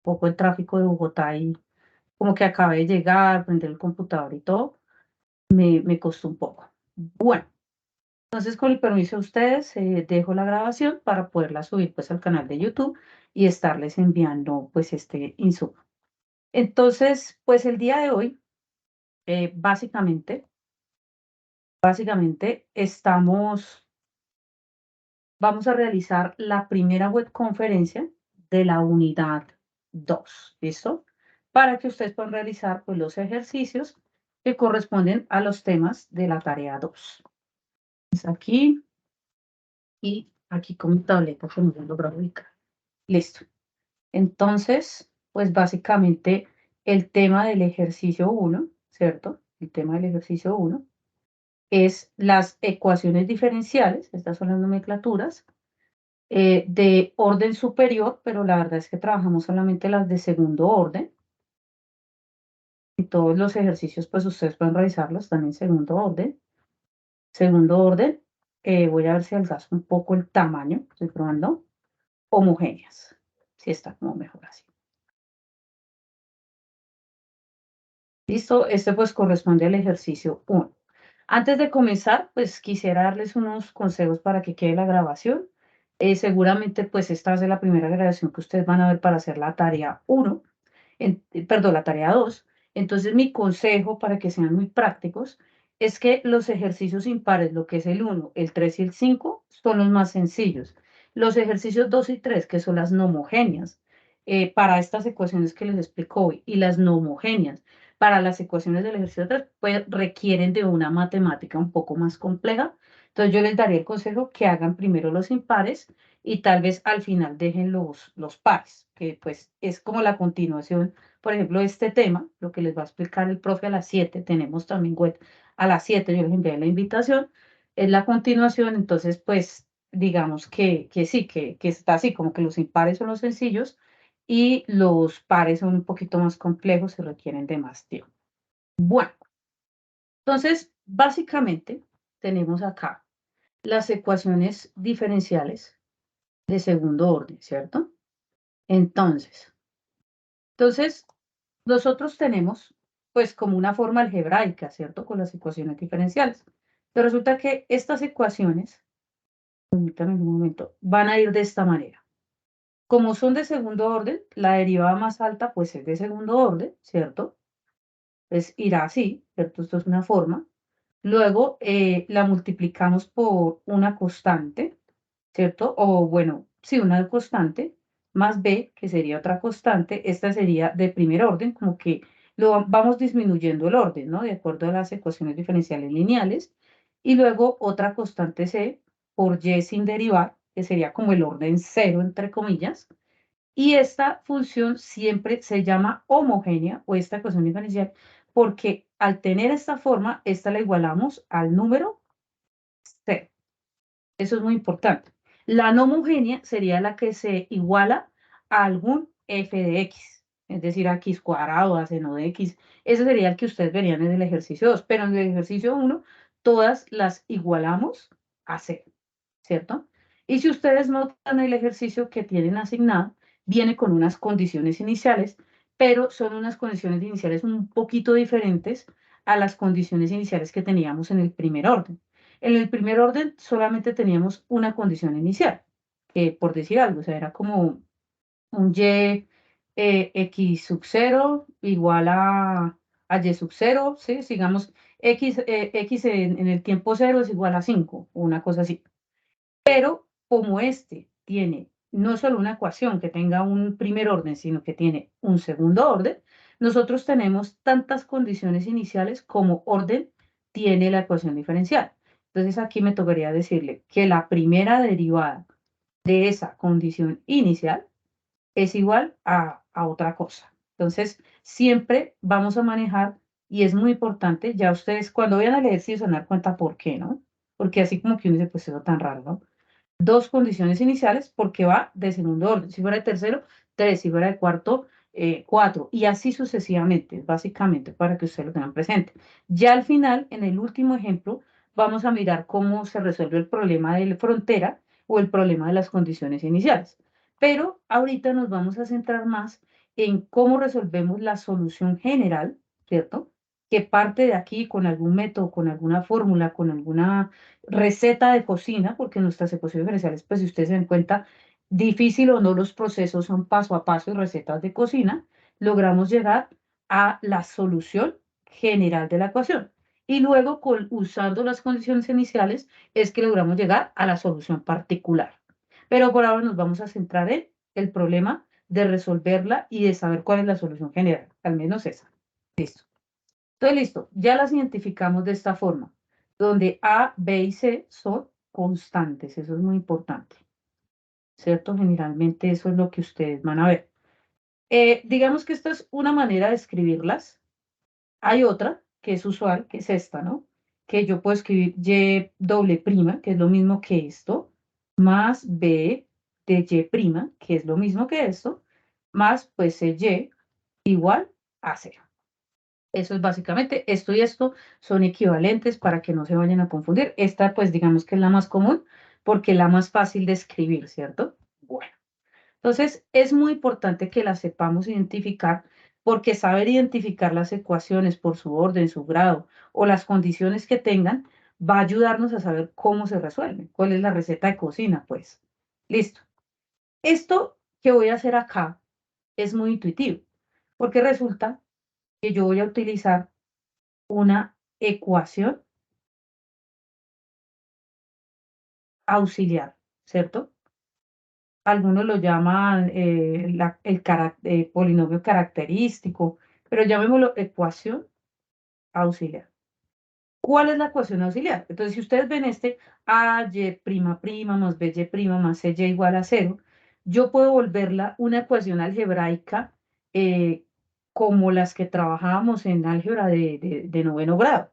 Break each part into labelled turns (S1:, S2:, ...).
S1: poco el tráfico de Bogotá y como que acabé de llegar, prender el computador y todo, me costó un poco. Bueno, entonces con el permiso de ustedes, dejo la grabación para poderla subir pues al canal de YouTube y estarles enviando pues este insumo. Entonces, pues el día de hoy, básicamente vamos a realizar la primera webconferencia de la unidad 2, ¿listo? Para que ustedes puedan realizar pues, los ejercicios que corresponden a los temas de la tarea 2. Es aquí y aquí con mi tableta que no lo logro ubicar. Listo. Entonces, pues básicamente el tema del ejercicio 1, ¿cierto? El tema del ejercicio 1 es las ecuaciones diferenciales, estas son las nomenclaturas, de orden superior, pero la verdad es que trabajamos solamente las de segundo orden. Y todos los ejercicios, pues ustedes pueden realizarlos también en segundo orden. Segundo orden, voy a ver si alcanzo un poco el tamaño, estoy probando, homogéneas, si está como mejor así. Listo, este pues corresponde al ejercicio 1. Antes de comenzar, pues quisiera darles unos consejos para que quede la grabación. Seguramente pues esta es la primera grabación que ustedes van a ver para hacer la tarea 1, perdón, la tarea 2. Entonces mi consejo para que sean muy prácticos es que los ejercicios impares, lo que es el 1, el 3 y el 5, son los más sencillos. Los ejercicios 2 y 3, que son las no homogéneas, para estas ecuaciones que les explico hoy, y las no homogéneas, para las ecuaciones del ejercicio 3, pues requieren de una matemática un poco más compleja. Entonces yo les daría el consejo que hagan primero los impares y tal vez al final dejen los pares, que pues es como la continuación. Por ejemplo, este tema, lo que les va a explicar el profe a las 7, tenemos también web a las 7, yo les envié la invitación, es la continuación. Entonces pues digamos que sí, que está así, como que los impares son los sencillos y los pares son un poquito más complejos y requieren de más tiempo. Bueno, entonces básicamente tenemos acá las ecuaciones diferenciales de segundo orden, ¿cierto? Entonces, nosotros tenemos pues como una forma algebraica, ¿cierto? Con las ecuaciones diferenciales. Pero resulta que estas ecuaciones, permítanme un momento, van a ir de esta manera. Como son de segundo orden, la derivada más alta pues es de segundo orden, ¿cierto? Pues irá así, ¿cierto? Esto es una forma. Luego la multiplicamos por una constante, ¿cierto? O bueno, sí, una constante más b, que sería otra constante. Esta sería de primer orden, como que vamos disminuyendo el orden, ¿no? De acuerdo a las ecuaciones diferenciales lineales. Y luego otra constante c por y sin derivar, que sería como el orden cero, entre comillas. Y esta función siempre se llama homogénea o esta ecuación diferencial porque al tener esta forma, esta la igualamos al número 0. Eso es muy importante. La no homogénea sería la que se iguala a algún f de x, es decir, a x cuadrado, a seno de x. Ese sería el que ustedes verían en el ejercicio 2, pero en el ejercicio 1 todas las igualamos a 0, ¿cierto? Y si ustedes notan el ejercicio que tienen asignado, viene con unas condiciones iniciales, pero son unas condiciones iniciales un poquito diferentes a las condiciones iniciales que teníamos en el primer orden. En el primer orden solamente teníamos una condición inicial, que por decir algo, o sea, era como un y x sub 0 igual a y sub 0, ¿sí? Sigamos, x en el tiempo 0 es igual a 5, una cosa así. Pero como este tiene no solo una ecuación que tenga un primer orden, sino que tiene un segundo orden, nosotros tenemos tantas condiciones iniciales como orden tiene la ecuación diferencial. Entonces aquí me tocaría decirle que la primera derivada de esa condición inicial es igual a otra cosa. Entonces siempre vamos a manejar, y es muy importante, ya ustedes cuando vayan a leer si se van a dar cuenta por qué, ¿no? Porque así como que uno dice, pues eso tan raro, ¿no? Dos condiciones iniciales porque va de segundo orden. Si fuera de tercero, tres. Si fuera de cuarto, cuatro. Y así sucesivamente, básicamente, para que ustedes lo tengan presente. Ya al final, en el último ejemplo, vamos a mirar cómo se resuelve el problema de la frontera o el problema de las condiciones iniciales. Pero ahorita nos vamos a centrar más en cómo resolvemos la solución general, ¿cierto? Que parte de aquí con algún método, con alguna fórmula, con alguna receta de cocina, porque nuestras ecuaciones diferenciales, pues si ustedes se dan cuenta, difícil o no, los procesos son paso a paso y recetas de cocina, logramos llegar a la solución general de la ecuación. Y luego, usando las condiciones iniciales, es que logramos llegar a la solución particular. Pero por ahora nos vamos a centrar en el problema de resolverla y de saber cuál es la solución general, al menos esa. Listo. Entonces, listo, ya las identificamos de esta forma, donde A, B y C son constantes, eso es muy importante, ¿cierto? Generalmente eso es lo que ustedes van a ver. Digamos que esta es una manera de escribirlas. Hay otra que es usual, que es esta, ¿no? Que yo puedo escribir Y doble prima, que es lo mismo que esto, más B de Y prima, que es lo mismo que esto, más pues Y igual a 0. Eso es básicamente, esto y esto son equivalentes para que no se vayan a confundir. Esta pues digamos que es la más común porque es la más fácil de escribir, ¿cierto? Bueno. Entonces, es muy importante que las sepamos identificar porque saber identificar las ecuaciones por su orden, su grado o las condiciones que tengan va a ayudarnos a saber cómo se resuelven, cuál es la receta de cocina, pues. Listo. Esto que voy a hacer acá es muy intuitivo porque resulta que yo voy a utilizar una ecuación auxiliar, ¿cierto? Algunos lo llaman polinomio característico, pero llamémoslo ecuación auxiliar. ¿Cuál es la ecuación auxiliar? Entonces, si ustedes ven este a y prima prima más b y prima más c y igual a 0, yo puedo volverla una ecuación algebraica eh, como las que trabajábamos en álgebra de noveno grado.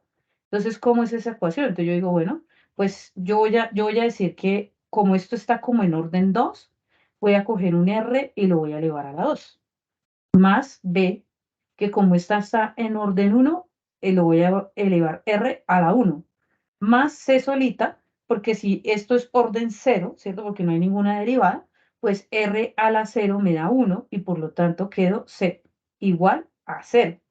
S1: Entonces, ¿cómo es esa ecuación? Entonces yo digo, bueno, pues yo voy a decir que como esto está como en orden 2, voy a coger un r y lo voy a elevar a la 2, más b, que como esta está en orden 1, lo voy a elevar r a la 1, más c solita, porque si esto es orden 0, ¿cierto? Porque no hay ninguna derivada, pues r a la 0 me da 1 y por lo tanto quedo c igual a 0.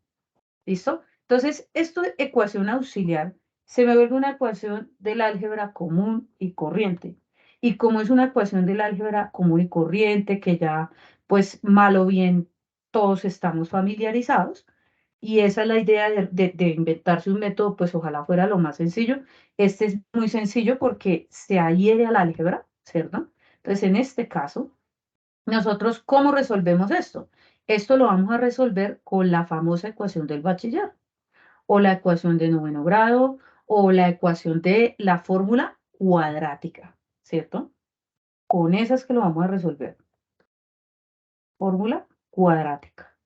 S1: ¿Listo? Entonces, esto de ecuación auxiliar se me vuelve una ecuación del álgebra común y corriente. Y como es una ecuación del álgebra común y corriente, que ya, pues, mal o bien, todos estamos familiarizados, y esa es la idea de inventarse un método, pues ojalá fuera lo más sencillo. Este es muy sencillo porque se adhiere al álgebra, ¿cierto? Entonces, en este caso, nosotros, ¿cómo resolvemos esto? Esto lo vamos a resolver con la famosa ecuación del bachiller, o la ecuación de noveno grado, o la ecuación de la fórmula cuadrática, ¿cierto? Con esas que lo vamos a resolver. Fórmula cuadrática,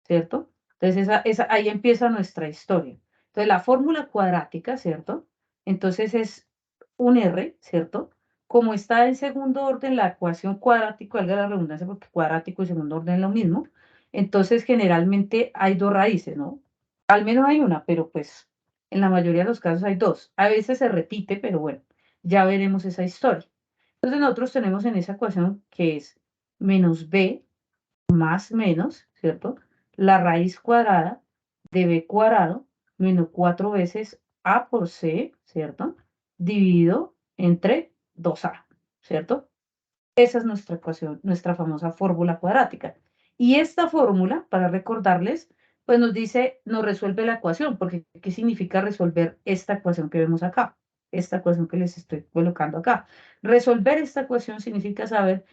S1: ¿cierto? Entonces, ahí empieza nuestra historia. Entonces, la fórmula cuadrática, ¿cierto? Entonces es un R, ¿cierto? Como está en segundo orden la ecuación cuadrática, valga la redundancia, porque cuadrático y segundo orden es lo mismo, entonces generalmente hay dos raíces, ¿no? Al menos hay una, pero pues en la mayoría de los casos hay dos. A veces se repite, pero bueno, ya veremos esa historia. Entonces nosotros tenemos en esa ecuación que es menos b más menos, ¿cierto? La raíz cuadrada de b cuadrado menos 4 veces a por c, ¿cierto? Dividido entre 2a, ¿cierto? Esa es nuestra ecuación, nuestra famosa fórmula cuadrática. Y esta fórmula, para recordarles, pues nos dice, nos resuelve la ecuación, porque ¿qué significa resolver esta ecuación que vemos acá? Esta ecuación que les estoy colocando acá. Resolver esta ecuación significa saber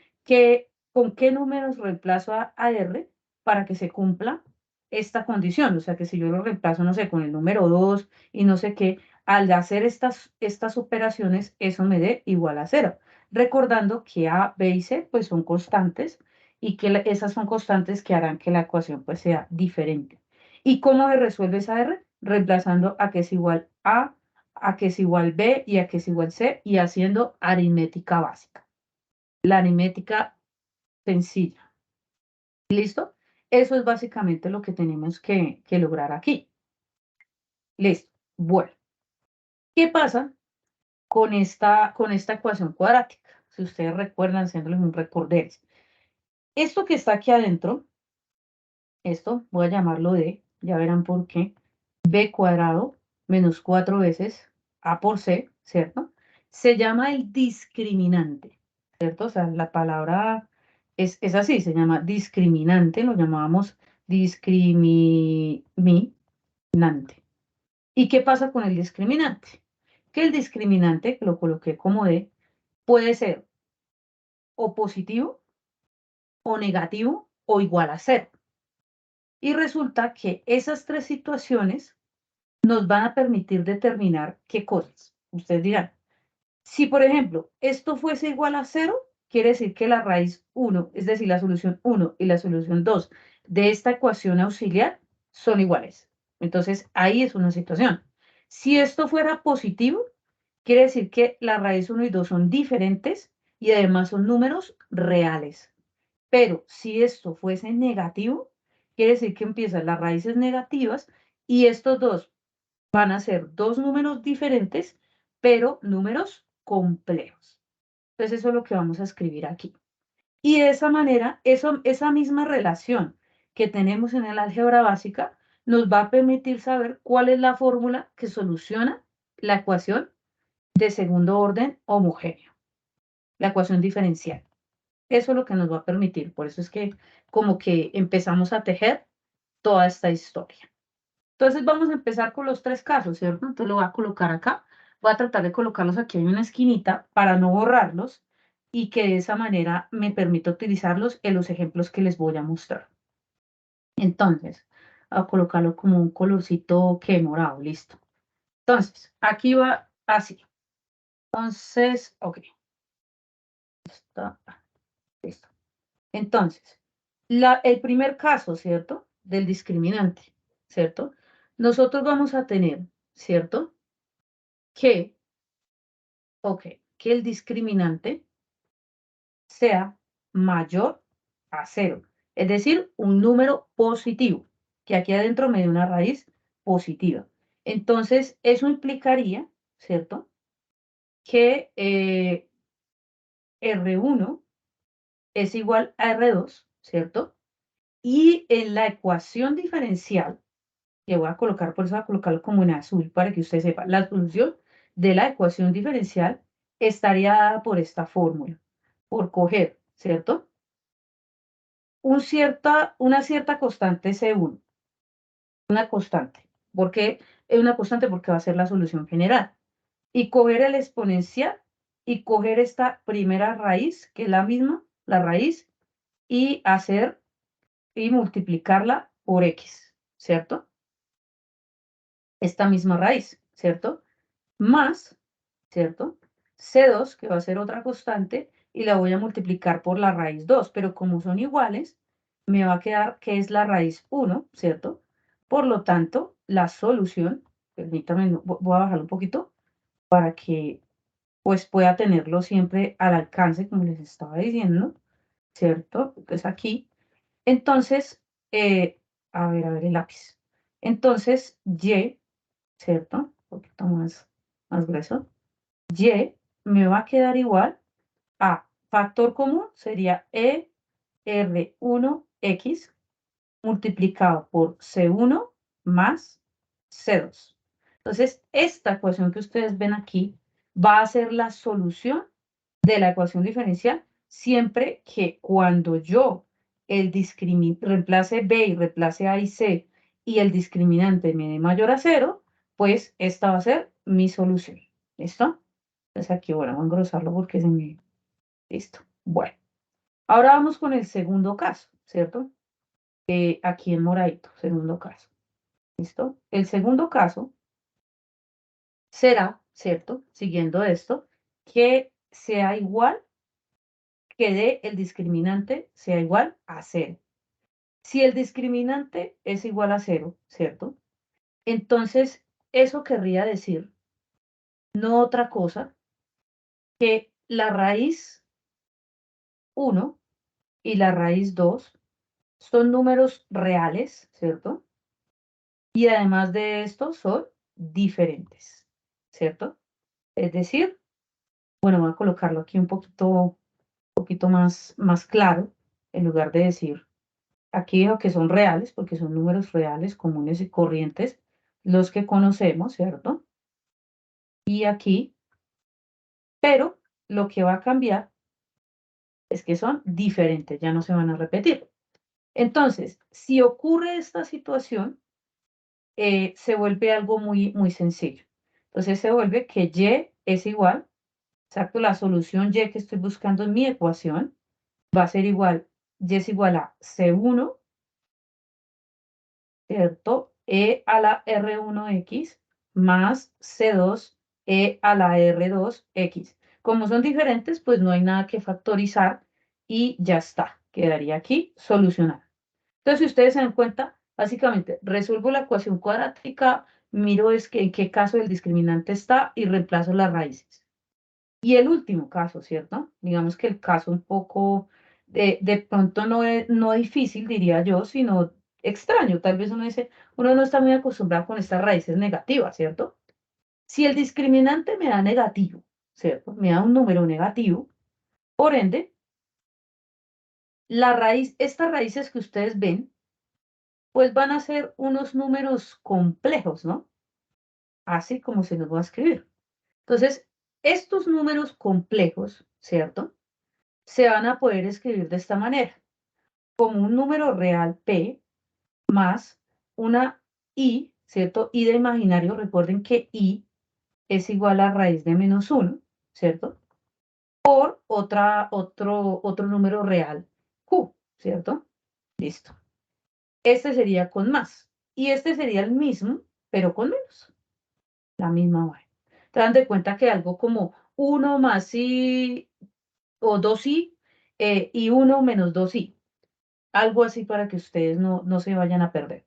S1: con qué números reemplazo a R para que se cumpla esta condición. O sea, que si yo lo reemplazo, no sé, con el número 2 y no sé qué, al hacer estas operaciones, eso me dé igual a 0, recordando que A, B y C pues son constantes y que esas son constantes que harán que la ecuación pues sea diferente. ¿Y cómo se resuelve esa R? Reemplazando a que es igual a que es igual B y a que es igual C y haciendo aritmética básica. La aritmética sencilla. ¿Listo? Eso es básicamente lo que tenemos que lograr aquí. Listo. Bueno, ¿qué pasa con esta ecuación cuadrática? Si ustedes recuerdan, haciéndoles un recorderis. esto que está aquí adentro, esto voy a llamarlo D, ya verán por qué, B cuadrado menos 4 veces A por C, ¿cierto? Se llama el discriminante, ¿cierto? O sea, la palabra es así, se llama discriminante, lo llamábamos discriminante. ¿Y qué pasa con el discriminante? Que el discriminante, que lo coloqué como D, puede ser o positivo, o negativo, o igual a cero. Y resulta que esas tres situaciones nos van a permitir determinar qué cosas. Ustedes dirán, si por ejemplo esto fuese igual a cero, quiere decir que la raíz 1, es decir, la solución 1 y la solución 2 de esta ecuación auxiliar son iguales. Entonces ahí es una situación. Si esto fuera positivo, quiere decir que la raíz 1 y 2 son diferentes y además son números reales. Pero si esto fuese negativo, quiere decir que empiezan las raíces negativas y estos dos van a ser dos números diferentes, pero números complejos. Entonces eso es lo que vamos a escribir aquí. Y de esa manera, esa misma relación que tenemos en el álgebra básica nos va a permitir saber cuál es la fórmula que soluciona la ecuación de segundo orden homogéneo, la ecuación diferencial. Eso es lo que nos va a permitir. Por eso es que como que empezamos a tejer toda esta historia. Entonces vamos a empezar con los tres casos, ¿cierto? Entonces lo voy a colocar acá. Voy a tratar de colocarlos aquí en una esquinita para no borrarlos y que de esa manera me permita utilizarlos en los ejemplos que les voy a mostrar. Entonces, voy a colocarlo como un colorcito que morado, listo. Entonces, aquí va así. Entonces, ok. Está, listo. Entonces, el primer caso, ¿cierto? Del discriminante, ¿cierto? Nosotros vamos a tener, ¿cierto? Que, que el discriminante sea mayor a cero, es decir, un número positivo, que aquí adentro me dé una raíz positiva. Entonces, eso implicaría, ¿cierto? Que R1 es igual a R2, ¿cierto? Y en la ecuación diferencial, que voy a colocar, por eso voy a colocarlo como en azul para que usted sepa, la solución de la ecuación diferencial estaría dada por esta fórmula, por coger, ¿cierto? Una cierta constante C1, una constante. ¿Por qué es una constante? Porque va a ser la solución general. Y coger el exponencial y coger esta primera raíz, que es la misma, la raíz, y hacer y multiplicarla por X, ¿cierto? Esta misma raíz, ¿cierto? Más, ¿cierto? C2, que va a ser otra constante, y la voy a multiplicar por la raíz 2, pero como son iguales, me va a quedar que es la raíz 1, ¿cierto? Por lo tanto, la solución, permítame, voy a bajar un poquito para que pues pueda tenerlo siempre al alcance, como les estaba diciendo, ¿cierto? Entonces aquí, entonces, a ver el lápiz. Entonces, Y, ¿cierto? Un poquito más grueso. Y me va a quedar igual a factor común, sería ER1X multiplicado por C1 más C2. Entonces, esta ecuación que ustedes ven aquí va a ser la solución de la ecuación diferencial siempre que cuando yo reemplace B y reemplace A y C y el discriminante me dé mayor a 0, pues esta va a ser mi solución. ¿Listo? Entonces aquí, bueno, voy a engrosarlo porque se me... Listo. Bueno, ahora vamos con el segundo caso, ¿cierto? Aquí en moradito, segundo caso. ¿Listo? El segundo caso será, ¿cierto? Siguiendo esto, que sea igual, que dé el discriminante sea igual a 0. Si el discriminante es igual a 0, ¿cierto? Entonces, eso querría decir no otra cosa que la raíz 1 y la raíz 2 son números reales, ¿cierto? Y además de esto son diferentes, ¿cierto? Es decir, bueno, voy a colocarlo aquí un poquito más claro. en lugar de decir, aquí digo que son reales, porque son números reales, comunes y corrientes, los que conocemos, ¿cierto? Y aquí, pero lo que va a cambiar es que son diferentes, ya no se van a repetir. Entonces, si ocurre esta situación, se vuelve algo muy, muy sencillo. Entonces se vuelve que y es igual, exacto, la solución y que estoy buscando en mi ecuación va a ser igual, y es igual a C1, ¿cierto? E a la R1X más C2 E a la R2X. Como son diferentes, pues no hay nada que factorizar y ya está. Quedaría aquí solucionado. Entonces, si ustedes se dan cuenta, básicamente resuelvo la ecuación cuadrática, miro es que en qué caso el discriminante está y reemplazo las raíces. Y el último caso, ¿cierto? Digamos que el caso un poco de pronto no difícil, diría yo, sino extraño. Tal vez uno dice, uno no está muy acostumbrado con estas raíces negativas, ¿cierto? Si el discriminante me da negativo, ¿cierto? Me da un número negativo, por ende, estas raíces que ustedes ven, pues van a ser unos números complejos, ¿no? Así como se nos va a escribir. Entonces, estos números complejos, ¿cierto? Se van a poder escribir de esta manera, como un número real P más una I, ¿cierto? I de imaginario, recuerden que I es igual a raíz de menos 1, ¿cierto? Por otro número real Q, ¿cierto? Listo. Este sería con más. Y este sería el mismo, pero con menos. La misma vaina. Te dan de cuenta que algo como 1 más i o 2i y 1 menos 2i. Algo así para que ustedes no se vayan a perder.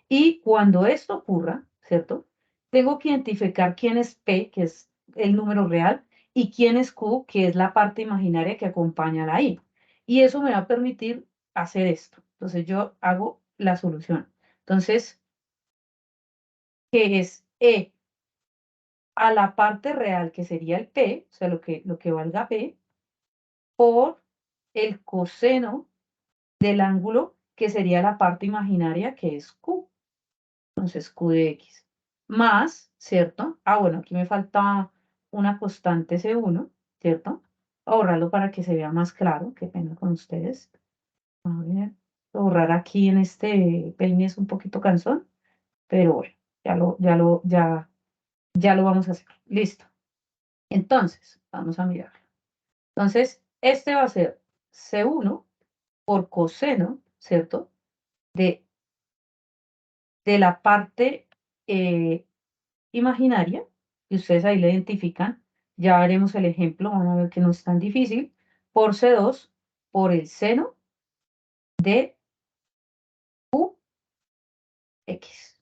S1: Y cuando esto ocurra, ¿cierto? Tengo que identificar quién es P, que es el número real, y quién es Q, que es la parte imaginaria que acompaña a la I. Y eso me va a permitir hacer esto. Entonces yo hago la solución. Entonces, ¿qué es E a la parte real, que sería el P, o sea, lo que valga P, por el coseno del ángulo, que sería la parte imaginaria, que es Q? Entonces, Q de X. Más, ¿cierto? Ah, bueno, aquí me falta una constante C1, ¿cierto? Ahorrarlo para que se vea más claro. Qué pena con ustedes. A ver, borrar aquí en este peine es un poquito cansón, pero bueno, ya lo vamos a hacer. Listo. Entonces, vamos a mirar. Entonces, este va a ser C1 por coseno, ¿cierto? De, de la parte imaginaria, y ustedes ahí le identifican, ya veremos el ejemplo, van a ver que no es tan difícil, por C2 por el seno de QX.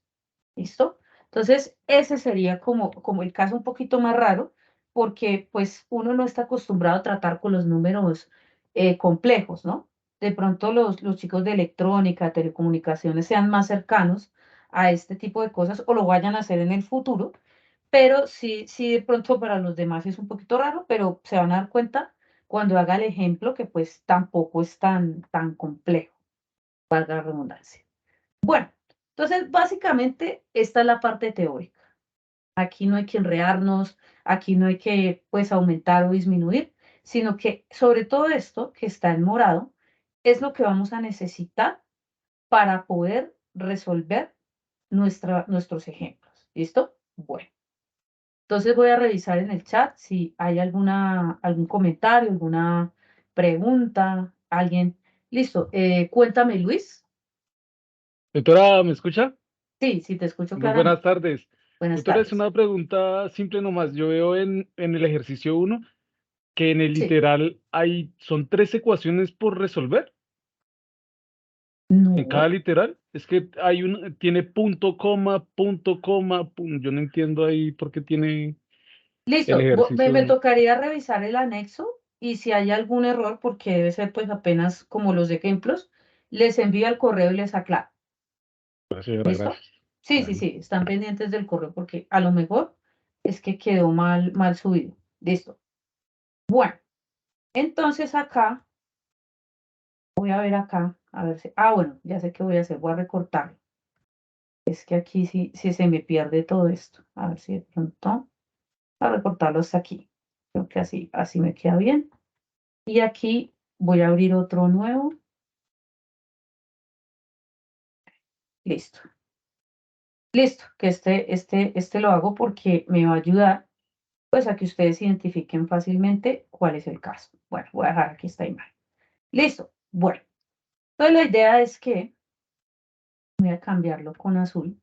S1: ¿Listo? Entonces, ese sería como el caso un poquito más raro, porque pues uno no está acostumbrado a tratar con los números complejos, ¿no? De pronto los chicos de electrónica, telecomunicaciones sean más cercanos a este tipo de cosas o lo vayan a hacer en el futuro, pero sí de pronto para los demás es un poquito raro, pero se van a dar cuenta cuando haga el ejemplo que pues tampoco es tan complejo, valga la redundancia. Bueno, entonces básicamente esta es la parte teórica. Aquí no hay que enredarnos, aquí no hay que pues aumentar o disminuir, sino que sobre todo esto que está en morado es lo que vamos a necesitar para poder resolver nuestros ejemplos. ¿Listo? Bueno, entonces voy a revisar en el chat si hay algún comentario, alguna pregunta, alguien. Listo, cuéntame, Luis.
S2: Doctora, ¿me escucha?
S1: Sí, sí, te escucho
S2: Muy buenas
S1: claramente.
S2: tardes.
S1: Buenas
S2: Doctora, es
S1: tardes.
S2: una pregunta simple nomás. Yo veo en el ejercicio uno que en el
S1: Sí.
S2: literal son tres ecuaciones por resolver en cada
S1: No.
S2: literal. Es que tiene punto, coma, yo no entiendo ahí por qué tiene el
S1: Listo. Me,
S2: ejercicio
S1: me
S2: uno.
S1: tocaría revisar el anexo y si hay algún error, porque debe ser pues apenas como los ejemplos, les envío al correo y les aclaro.
S2: Gracias, señora,
S1: ¿Listo?
S2: gracias.
S1: Sí, sí,
S2: Bueno,
S1: sí, están pendientes del correo porque a lo mejor es que quedó mal subido. Listo. Bueno, entonces acá voy a ver acá, a ver si, bueno, ya sé qué voy a hacer, voy a recortarlo. Es que aquí sí se me pierde todo esto. A ver si de pronto, a recortarlo hasta aquí. Creo que así me queda bien. Y aquí voy a abrir otro nuevo. Listo. Listo, que este lo hago porque me va a ayudar pues a que ustedes identifiquen fácilmente cuál es el caso. Bueno, voy a dejar aquí esta imagen. Listo. Bueno, entonces la idea es que voy a cambiarlo con azul.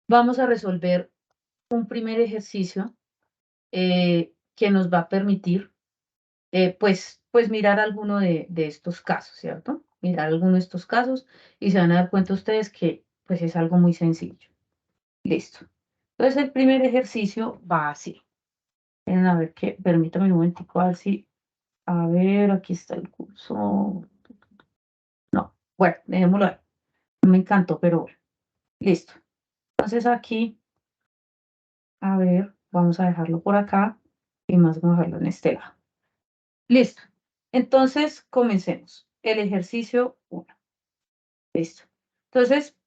S1: Vamos a resolver un primer ejercicio que nos va a permitir pues mirar alguno de estos casos, ¿cierto? Mirar alguno de estos casos y se van a dar cuenta ustedes que pues es algo muy sencillo. Listo. Entonces el primer ejercicio va así. Miren, a ver qué, permítame un momentico a ver si, a ver, aquí está el curso. No, bueno, dejémoslo ahí. No me encantó, pero bueno, listo. Entonces aquí, a ver, vamos a dejarlo por acá y más vamos a dejarlo en este lado. Listo. Entonces, comencemos. El ejercicio 1. Listo. Entonces,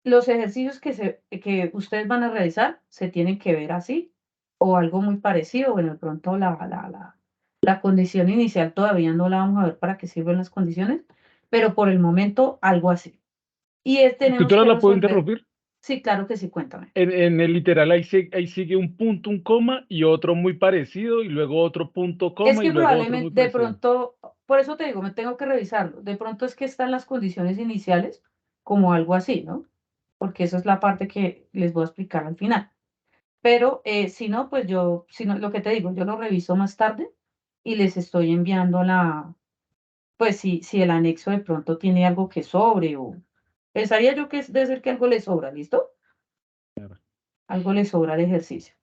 S1: los ejercicios que ustedes van a realizar se tienen que ver así o algo muy parecido. Bueno, de pronto la condición inicial todavía no la vamos a ver para qué sirven las condiciones, pero por el momento algo así. Y tenemos
S2: ¿Tutora
S1: que
S2: la puedo
S1: resolver.
S2: interrumpir?
S1: Sí, claro que sí, cuéntame.
S2: En el literal ahí sigue un punto, un coma y otro muy parecido y luego otro punto,
S1: Es
S2: coma y
S1: que
S2: luego otro muy
S1: probablemente, de
S2: parecido.
S1: pronto, por eso te digo, me tengo que revisarlo. De pronto es que están las condiciones iniciales como algo así, ¿no? Porque eso es la parte que les voy a explicar al final. Pero si no, pues si no, lo que te digo, yo lo reviso más tarde y les estoy enviando pues si el anexo de pronto tiene algo que sobre o pensaría yo que debe ser que algo le sobra, ¿listo?
S2: Claro.
S1: Algo le sobra al ejercicio.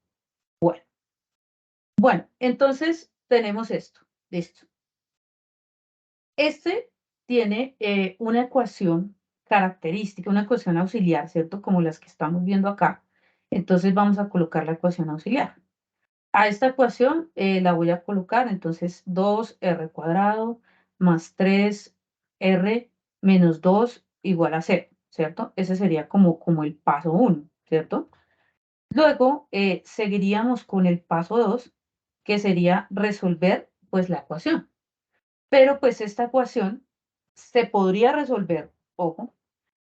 S1: Bueno, entonces tenemos esto, listo. Este tiene una ecuación característica, una ecuación auxiliar, ¿cierto? Como las que estamos viendo acá. Entonces vamos a colocar la ecuación auxiliar. A esta ecuación la voy a colocar, entonces 2r² más 3r menos 2 igual a 0, ¿cierto? Ese sería como el paso 1, ¿cierto? Luego seguiríamos con el paso 2, que sería resolver pues la ecuación. Pero pues esta ecuación se podría resolver, ojo,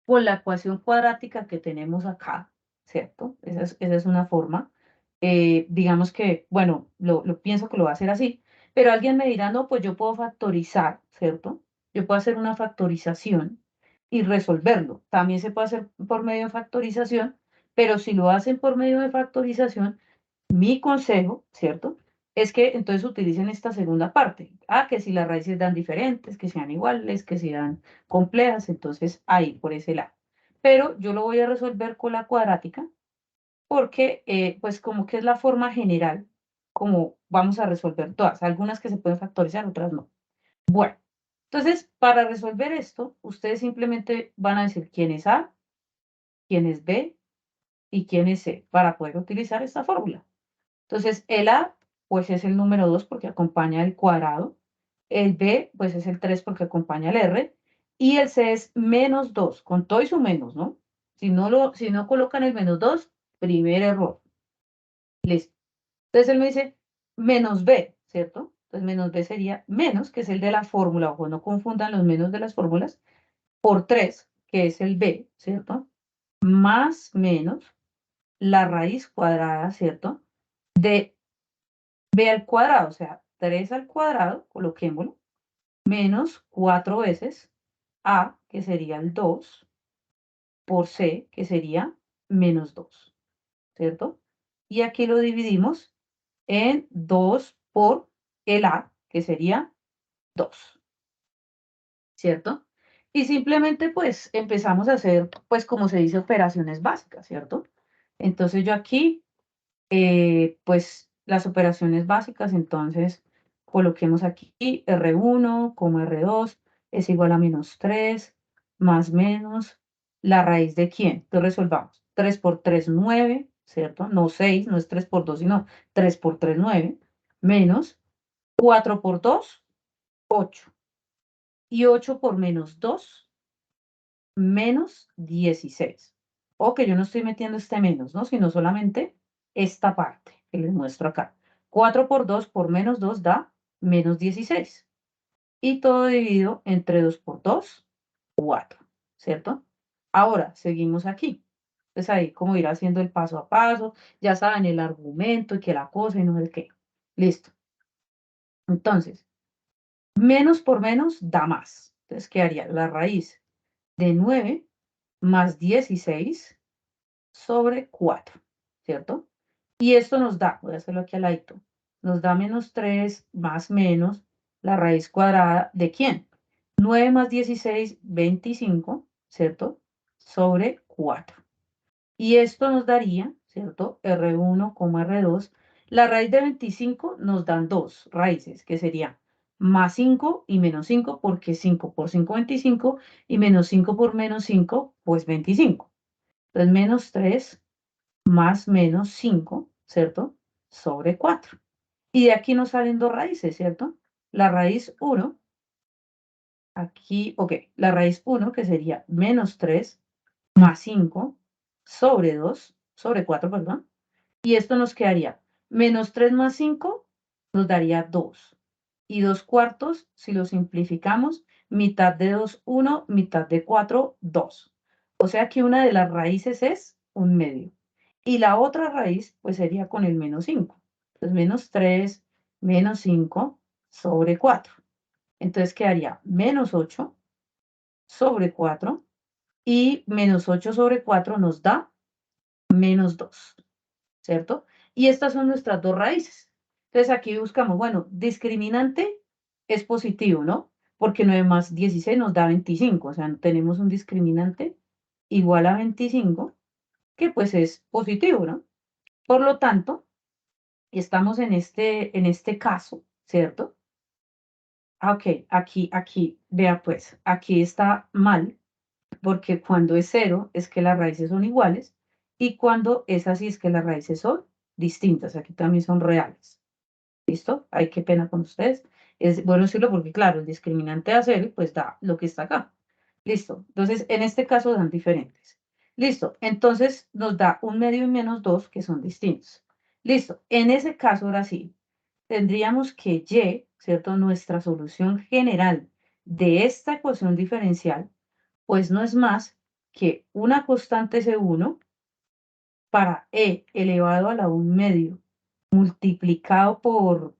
S1: con la ecuación cuadrática que tenemos acá, ¿cierto? Esa es una forma. Digamos que, bueno, lo pienso que lo va a hacer así, pero alguien me dirá, no, pues yo puedo factorizar, ¿cierto? Yo puedo hacer una factorización y resolverlo. También se puede hacer por medio de factorización, pero si lo hacen por medio de factorización, mi consejo, ¿cierto? Es que entonces utilicen esta segunda parte. Que si las raíces dan diferentes, que sean iguales, que sean complejas, entonces ahí por ese lado. Pero yo lo voy a resolver con la cuadrática porque pues como que es la forma general como vamos a resolver todas, algunas que se pueden factorizar, otras no. Bueno, entonces para resolver esto, ustedes simplemente van a decir quién es A, quién es B y quién es C para poder utilizar esta fórmula. Entonces el A pues es el número 2 porque acompaña el cuadrado, el B pues es el 3 porque acompaña el R y el C es menos 2 con todo y su menos, ¿no? Si no colocan el menos 2, primer error. Listo. Entonces él me dice menos B, ¿cierto? Entonces menos B sería menos, que es el de la fórmula, ojo, no confundan los menos de las fórmulas, por 3, que es el B, ¿cierto? Más menos la raíz cuadrada, ¿cierto? De B al cuadrado, o sea, 3 al cuadrado, coloquémoslo, menos 4 veces A, que sería el 2, por C, que sería menos 2, ¿cierto? Y aquí lo dividimos en 2 por el A, que sería 2, ¿cierto? Y simplemente pues empezamos a hacer, pues como se dice, operaciones básicas, ¿cierto? Entonces yo aquí, pues las operaciones básicas, entonces coloquemos aquí R1 como R2 es igual a menos 3 más menos la raíz de quién. Entonces resolvamos. 3 por 3, 9, ¿cierto? No 6, no es 3 por 2, sino 3 por 3, 9, menos 4 por 2, 8. y 8 por menos 2, menos 16. O que yo no estoy metiendo este menos, ¿no? Sino solamente esta parte que les muestro acá. 4 por 2 por menos 2 da menos 16. Y todo dividido entre 2 por 2, 4, ¿cierto? Ahora, seguimos aquí. Entonces ahí como ir haciendo el paso a paso, ya saben el argumento y que la cosa y no sé qué. Listo. Entonces, menos por menos da más. Entonces quedaría la raíz de 9 más 16 sobre 4, ¿cierto? Y esto nos da, voy a hacerlo aquí al ladito, nos da menos 3 más menos la raíz cuadrada de ¿quién? 9 más 16, 25, ¿cierto? Sobre 4. Y esto nos daría, ¿cierto? R1, R2. La raíz de 25 nos dan dos raíces, que sería más 5 y menos 5, porque 5 por 5, 25, y menos 5 por menos 5, pues 25. Entonces, menos 3 más menos 5, ¿cierto? Sobre 4. Y de aquí nos salen dos raíces, ¿cierto? La raíz 1, aquí, ok, la raíz 1, que sería menos 3 más 5 sobre 2, sobre 4, perdón. Y esto nos quedaría menos 3 más 5 nos daría 2. Y 2 cuartos, si lo simplificamos, mitad de 2, 1, mitad de 4, 2. O sea que una de las raíces es un medio. Y la otra raíz, pues sería con el menos 5. Entonces, menos 3, menos 5 sobre 4. Entonces quedaría menos 8 sobre 4. Y menos 8 sobre 4 nos da menos 2. ¿Cierto? Y estas son nuestras dos raíces. Entonces aquí buscamos, bueno, discriminante es positivo, ¿no? Porque 9 más 16 nos da 25, o sea, tenemos un discriminante igual a 25, que pues es positivo, ¿no? Por lo tanto, estamos en este caso, ¿cierto? Ok, aquí, vea pues, aquí está mal, porque cuando es 0 es que las raíces son iguales y cuando es así es que las raíces son distintas, aquí también son reales. ¿Listo? Ay, qué pena con ustedes. Es bueno decirlo porque, claro, el discriminante a 0 pues da lo que está acá. Listo. Entonces, en este caso dan diferentes. Listo. Entonces, nos da un medio y menos 2 que son distintos. Listo. En ese caso, ahora sí, tendríamos que Y, ¿cierto? Nuestra solución general de esta ecuación diferencial pues no es más que una constante C1 para E elevado a la 1 medio multiplicado por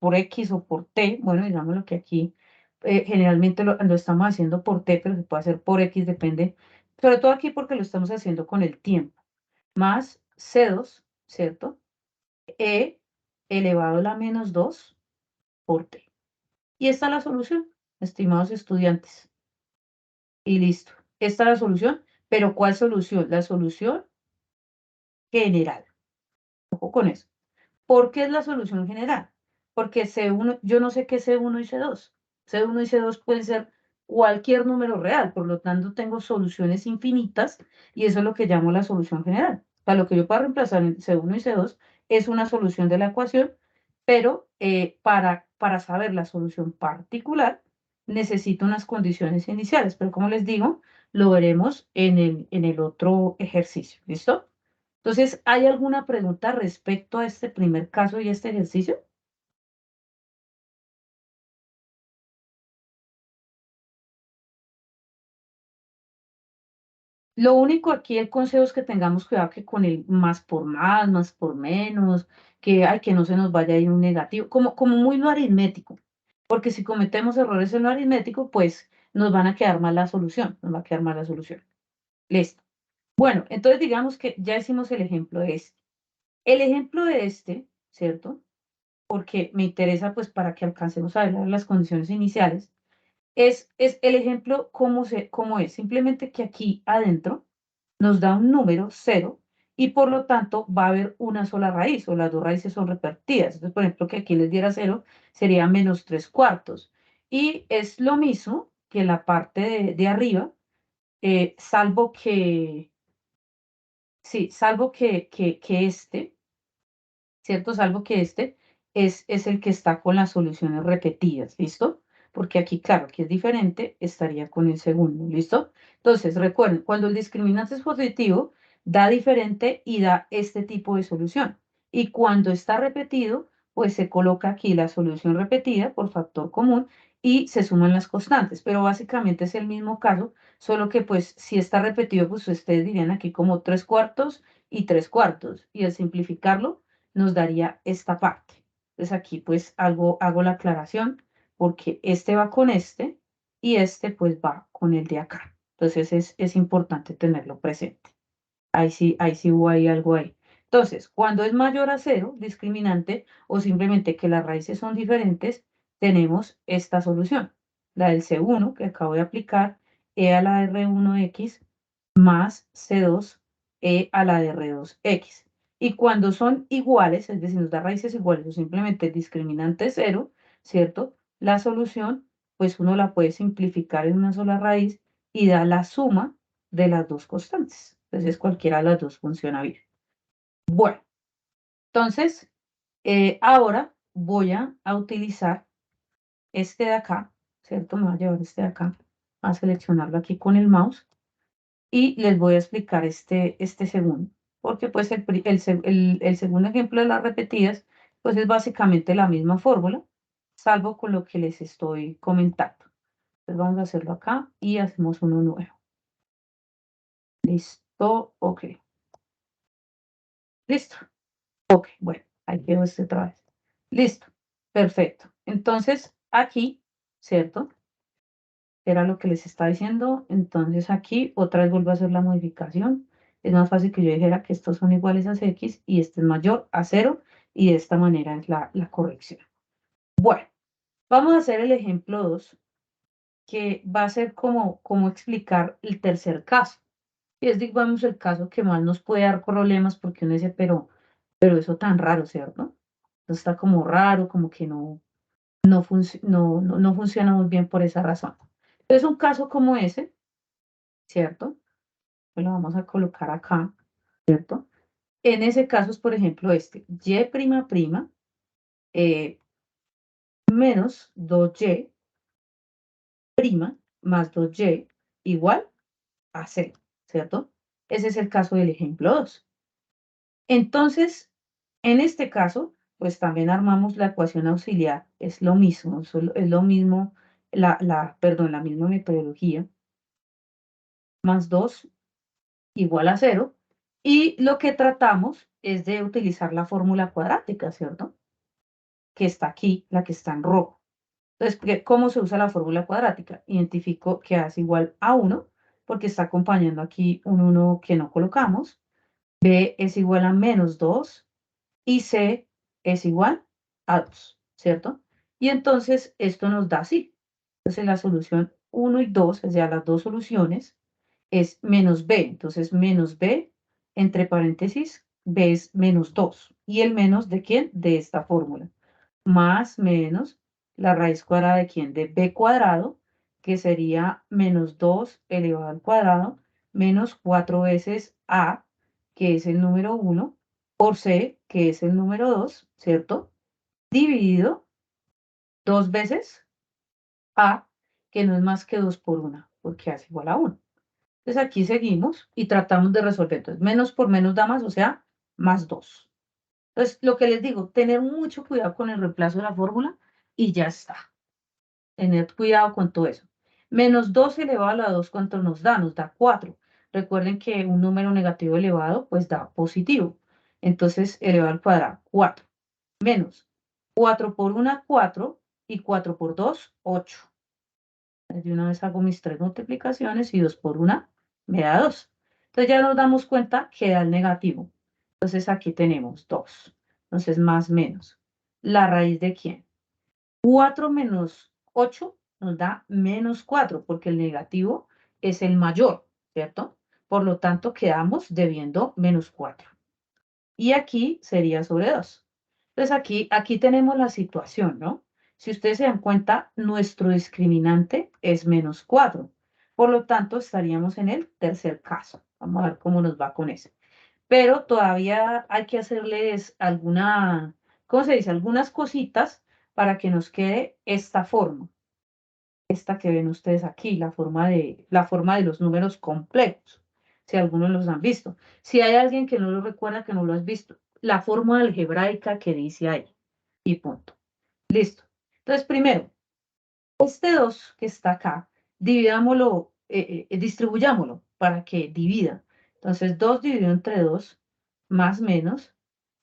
S1: X o por T, bueno, digámoslo que aquí generalmente lo estamos haciendo por T, pero se puede hacer por X, depende, sobre todo aquí porque lo estamos haciendo con el tiempo, más C2, ¿cierto? E elevado a la menos 2 por T. Y esta es la solución, estimados estudiantes. Y listo. Esta es la solución, pero ¿cuál solución? La solución general. Ojo con eso. ¿Por qué es la solución general? Porque C1, yo no sé qué es C1 y C2. C1 y C2 pueden ser cualquier número real, por lo tanto tengo soluciones infinitas y eso es lo que llamo la solución general. O sea, lo que yo puedo reemplazar en C1 y C2 es una solución de la ecuación, pero para saber la solución particular necesito unas condiciones iniciales, pero como les digo, lo veremos en el otro ejercicio. ¿Listo? Entonces, ¿hay alguna pregunta respecto a este primer caso y este ejercicio? Lo único aquí, el consejo es que tengamos cuidado que con el más por menos, que no se nos vaya a ir un negativo, como muy lo aritmético, porque si cometemos errores en lo aritmético, pues nos van a quedar mal la solución, nos va a quedar mal la solución. Listo. Bueno, entonces digamos que ya hicimos el ejemplo de este. El ejemplo de este, ¿cierto? Porque me interesa pues para que alcancemos a ver las condiciones iniciales. Es el ejemplo cómo es. Simplemente que aquí adentro nos da un número 0 y por lo tanto va a haber una sola raíz o las dos raíces son repetidas. Entonces, por ejemplo, que aquí les diera 0 sería menos 3 cuartos. Y es lo mismo que en la parte de arriba, salvo que, sí, salvo que este, ¿cierto? Salvo que este es el que está con las soluciones repetidas, ¿listo? porque aquí, claro, aquí es diferente, estaría con el segundo, ¿listo? Entonces, recuerden, cuando el discriminante es positivo, da diferente y da este tipo de solución. Y cuando está repetido, pues se coloca aquí la solución repetida por factor común y se suman las constantes, pero básicamente es el mismo caso, solo que pues si está repetido, pues ustedes dirían aquí como 3/4 y 3/4, y al simplificarlo nos daría esta parte. Entonces aquí pues hago la aclaración porque este va con este y este pues va con el de acá. Entonces es importante tenerlo presente. Ahí sí hubo ahí algo ahí. Entonces, cuando es mayor a 0, discriminante, o simplemente que las raíces son diferentes, tenemos esta solución. La del C1 que acabo de aplicar, e a la de R1X más C2 a la de R2X. Y cuando son iguales, es decir, nos da raíces iguales o simplemente discriminante 0, ¿cierto? La solución, pues uno la puede simplificar en una sola raíz y da la suma de las dos constantes. Entonces cualquiera de las dos funciona bien. Bueno, entonces ahora voy a utilizar este de acá, ¿cierto? Me voy a llevar este de acá, a seleccionarlo aquí con el mouse y les voy a explicar este segundo, porque pues el segundo ejemplo de las repetidas, pues es básicamente la misma fórmula, salvo con lo que les estoy comentando. Entonces vamos a hacerlo acá y hacemos uno nuevo. Listo, ok. Listo. Ok, bueno, ahí quedó este otra vez. Listo, perfecto. Entonces, aquí, ¿cierto? Era lo que les estaba diciendo. Entonces, aquí otra vez vuelvo a hacer la modificación. Es más fácil que yo dijera que estos son iguales a X y este es mayor a 0 y de esta manera es la corrección. Bueno, vamos a hacer el ejemplo 2, que va a ser como explicar el tercer caso. Y es, digamos, el caso que más nos puede dar problemas porque uno dice, pero eso tan raro, ¿cierto? Eso está como raro, como que no funciona muy bien por esa razón. Entonces, un caso como ese, ¿cierto? Pues lo vamos a colocar acá, ¿cierto? En ese caso es, por ejemplo, este, y' menos 2y' más 2y igual a 0, ¿cierto? Ese es el caso del ejemplo 2. Entonces, en este caso, pues también armamos la ecuación auxiliar, es lo mismo, es lo mismo, perdón, la misma metodología, más 2 igual a 0, y lo que tratamos es de utilizar la fórmula cuadrática, ¿cierto? Que está aquí, la que está en rojo. Entonces, ¿cómo se usa la fórmula cuadrática? Identifico que A es igual a 1, porque está acompañando aquí un 1 que no colocamos, B es igual a menos 2, y C es igual a 2, ¿cierto? Y entonces esto nos da así. Entonces la solución 1 y 2, o sea, las dos soluciones, es menos B. Entonces menos B, entre paréntesis, B es menos 2. ¿Y el menos de quién? De esta fórmula. Más menos la raíz cuadrada de quién? De B cuadrado, que sería menos 2 elevado al cuadrado, menos 4 veces A, que es el número 1, por C, que es el número 2, ¿cierto? Dividido 2 veces A, que no es más que 2 por 1, porque A es igual a 1. Entonces aquí seguimos y tratamos de resolver. Entonces, menos por menos da más, o sea, más 2. Entonces, lo que les digo, tener mucho cuidado con el reemplazo de la fórmula y ya está. Tener cuidado con todo eso. Menos 2 elevado a la 2, ¿cuánto nos da? Nos da 4. Recuerden que un número negativo elevado, pues da positivo. Entonces, elevado al cuadrado, 4. Menos 4 por 1, 4. Y 4 por 2, 8. De una vez hago mis 3 multiplicaciones y 2 por 1 me da 2. Entonces, ya nos damos cuenta que da el negativo. Entonces, aquí tenemos 2. Entonces, más menos. ¿La raíz de quién? 4 menos 8 nos da menos 4, porque el negativo es el mayor, ¿cierto? Por lo tanto, quedamos debiendo menos 4. Y aquí sería sobre 2. Entonces, aquí tenemos la situación, ¿no? Si ustedes se dan cuenta, nuestro discriminante es menos 4. Por lo tanto, estaríamos en el tercer caso. Vamos a ver cómo nos va con ese. Pero todavía hay que hacerles ¿cómo se dice? Algunas cositas para que nos quede esta forma. esta que ven ustedes aquí, la forma de los números complejos, si algunos los han visto. Si hay alguien que no lo recuerda, que no lo has visto, la forma algebraica que dice ahí, y punto. Listo. Entonces, primero, este 2 que está acá, dividámoslo, distribuyámoslo para que divida. Entonces, 2 dividido entre 2, más menos,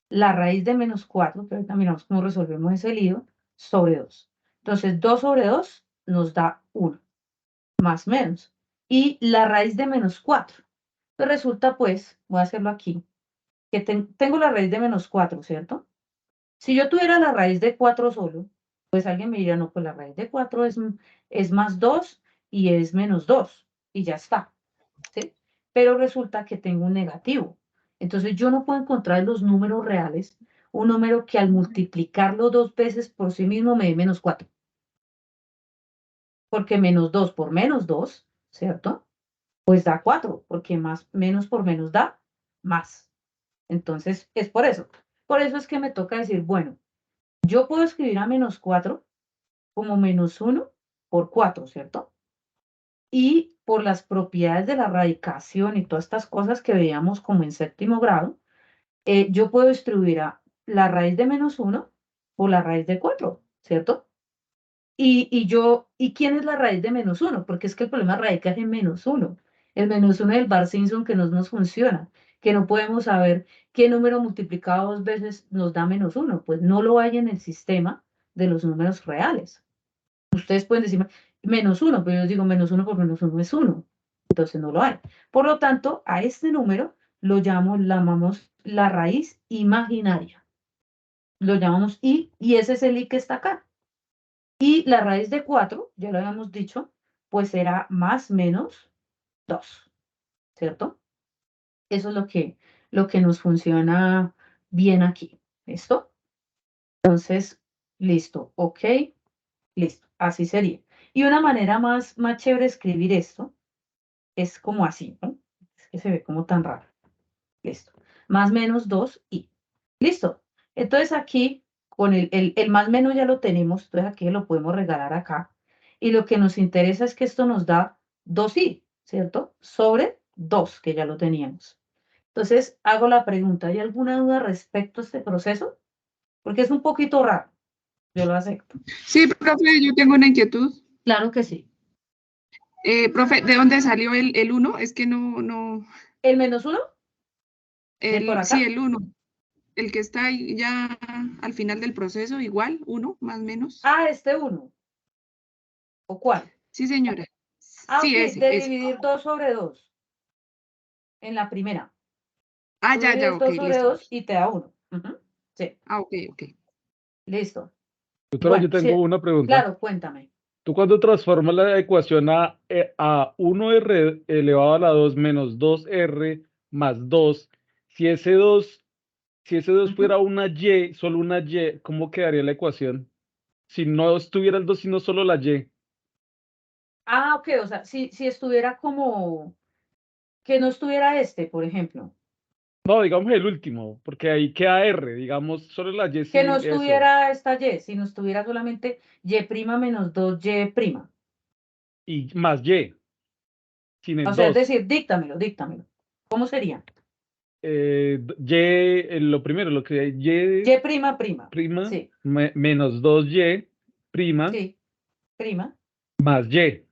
S1: la raíz de menos 4, que ahorita miramos cómo resolvemos ese lío, sobre 2. Entonces, 2 sobre 2 nos da 1, más menos. Y la raíz de menos 4. Entonces, resulta, pues, voy a hacerlo aquí, que tengo la raíz de menos 4, ¿cierto? Si yo tuviera la raíz de 4 solo, pues alguien me diría, no, pues la raíz de 4 es más 2 y es menos 2, y ya está, ¿sí? Pero resulta que tengo un negativo. Entonces yo no puedo encontrar en los números reales un número que al multiplicarlo 2 veces por sí mismo me dé menos 4. Porque menos 2 por menos 2, ¿cierto? Pues da 4, porque más, menos por menos da más. Entonces es por eso. Por eso es que me toca decir, bueno, yo puedo escribir a menos 4 como menos 1 por 4, ¿cierto? Y por las propiedades de la radicación y todas estas cosas que veíamos como en séptimo grado, yo puedo distribuir a la raíz de menos 1 por la raíz de 4, ¿cierto? ¿Y quién es la raíz de menos 1? Porque es que el problema radica en menos 1. El menos 1 del Bar Simpson que no nos funciona, que no podemos saber qué número multiplicado 2 veces nos da menos 1. Pues no lo hay en el sistema de los números reales. Ustedes pueden decir menos 1, pero yo digo menos 1 por menos 1 es 1. Entonces no lo hay. Por lo tanto, a este número lo llamamos la raíz imaginaria. Lo llamamos I, y ese es el I que está acá. Y la raíz de 4, ya lo habíamos dicho, pues será más menos 2, ¿cierto? Eso es lo que nos funciona bien aquí. ¿Listo? Entonces, listo, ok, listo, así sería. Y una manera más chévere de escribir esto es como así, ¿no? Es que se ve como tan raro. Listo. Más menos 2i. Listo. Entonces aquí, con el más menos ya lo tenemos, entonces aquí lo podemos regalar acá. Y lo que nos interesa es que esto nos da 2i, ¿cierto? Sobre 2, que ya lo teníamos. Entonces, hago la pregunta, ¿hay alguna duda respecto a este proceso? Porque es un poquito raro, yo lo acepto.
S3: Sí, profe, yo tengo una inquietud.
S1: Claro que sí.
S3: Profe, ¿de dónde salió el 1? Es que no.
S1: ¿El menos 1? ¿De por
S3: Sí,
S1: acá?
S3: el 1. El que está ahí ya al final del proceso, igual, 1, más o menos.
S1: Ah, este 1. ¿O cuál?
S3: Sí, señora.
S1: Ah,
S3: Sí,
S1: ok,
S3: ese,
S1: de
S3: ese.
S1: dividir 2 sobre 2 en la primera.
S3: Ah,
S1: Tú
S3: ya,
S1: divides
S3: ok,
S1: 2 sobre
S3: listo.
S1: 2 y te da 1. Sí,
S3: Ah, ok, ok.
S1: listo.
S2: Doctora, yo
S1: Bueno, sí,
S2: tengo una pregunta.
S1: claro, cuéntame.
S2: Tú cuando transformas la ecuación a 1r elevado a la 2 menos 2r más 2, si ese 2, si ese 2
S1: Ujú.
S2: fuera una y, solo una y, ¿cómo quedaría la ecuación? Si no estuviera el 2, sino solo la y.
S1: Ah, ok, o sea, si estuviera como, que no estuviera este, por ejemplo,
S2: No, digamos el último, porque ahí queda r, digamos, solo la y
S1: que no
S2: sin eso.
S1: estuviera esta y, sino estuviera solamente y' menos 2y'.
S2: Y más y, sin
S1: O
S2: el
S1: sea, es
S2: 2.
S1: decir, díctamelo. ¿Cómo sería?
S2: Lo primero, lo que hay y
S1: Y', prima.
S2: prima
S1: Sí,
S2: menos 2y prima
S1: sí, prima,
S2: más y.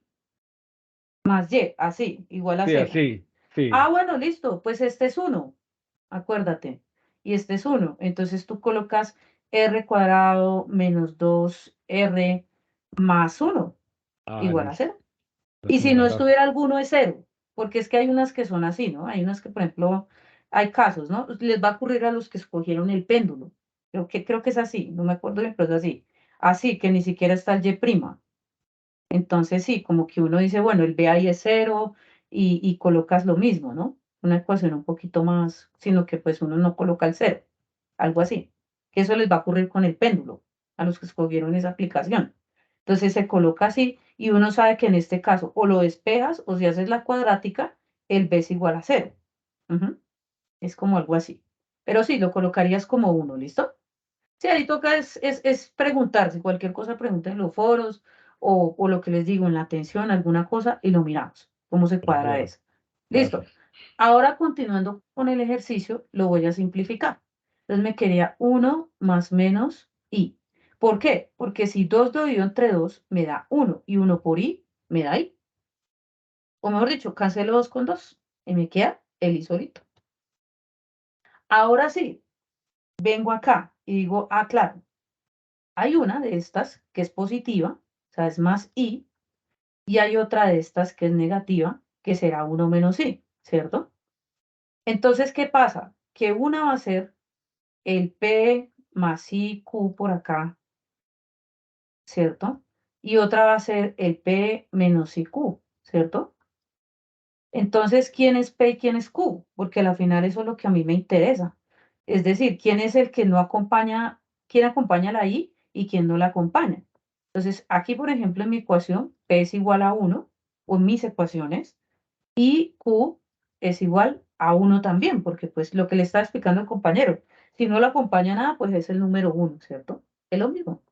S1: más y, así, igual a
S2: Sí,
S1: 0.
S2: así, sí.
S1: Ah, bueno, listo, pues este es 1. Acuérdate. Y este es 1. Entonces tú colocas r cuadrado menos 2r más 1
S2: Ah,
S1: igual a
S2: listo.
S1: 0.
S2: Es
S1: Y si
S2: como
S1: no
S2: raro.
S1: estuviera alguno es 0, porque es que hay unas que son así, ¿no? Hay unas que, por ejemplo, hay casos, ¿no? Les va a ocurrir a los que escogieron el péndulo. Creo que es así, no me acuerdo bien, pero es así. Así que ni siquiera está el y'. Entonces sí, como que uno dice, bueno, el B ahí es 0 y colocas lo mismo, ¿no? Una ecuación un poquito más, sino que pues uno no coloca el 0, algo así. Que eso les va a ocurrir con el péndulo, a los que escogieron esa aplicación. Entonces se coloca así y uno sabe que en este caso o lo despejas o si haces la cuadrática, el B es igual a 0. Ujú. Es como algo así. Pero sí, lo colocarías como 1, ¿listo? Sí, ahí toca es preguntar, si cualquier cosa pregunta en los foros o lo que les digo, en la tensión, alguna cosa, y lo miramos, cómo se cuadra
S2: Claro,
S1: eso. Listo. Ahora, continuando con el ejercicio, lo voy a simplificar. Entonces me quedaría 1 más menos i. ¿Por qué? Porque si 2 dividido entre 2 me da 1 y 1 por i me da i. O mejor dicho, cancelo 2 con 2 y me queda el i solito. Ahora sí, vengo acá y digo, ah, claro, hay una de estas que es positiva, o sea, es más i, y hay otra de estas que es negativa, que será 1 menos i, ¿cierto? Entonces, ¿qué pasa? Que una va a ser el P más IQ por acá, ¿cierto? Y otra va a ser el P menos IQ, ¿cierto? Entonces, ¿quién es P y quién es Q? Porque al final eso es lo que a mí me interesa. Es decir, ¿quién es el que no acompaña, quién acompaña la I y quién no la acompaña? Entonces, aquí, por ejemplo, en mi ecuación, P es igual a 1, o en mis ecuaciones, y Q es igual a 1 también, porque pues lo que le está explicando el compañero, si no lo acompaña nada, pues es el número 1, ¿cierto? Es lo mismo.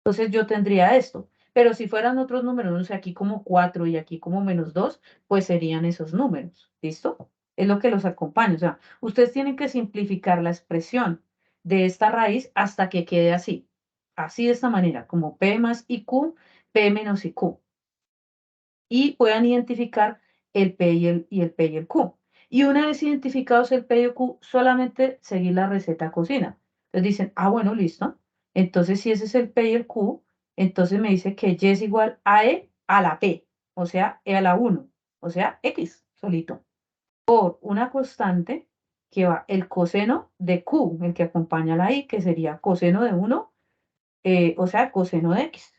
S1: Entonces yo tendría esto, pero si fueran otros números, no sé, aquí como 4 y aquí como menos 2, pues serían esos números, ¿listo? Es lo que los acompaña, o sea, ustedes tienen que simplificar la expresión de esta raíz hasta que quede así de esta manera, como P más IQ, P menos IQ, y puedan identificar el P y el P y el Q. Y una vez identificados el P y el Q, solamente seguir la receta cocina. Entonces dicen, ah, bueno, listo. Entonces, si ese es el P y el Q, entonces me dice que Y es igual a E a la P, o sea, E a la 1, o sea, X solito, por una constante que va el coseno de Q, el que acompaña a la I, que sería coseno de 1, o sea, coseno de X,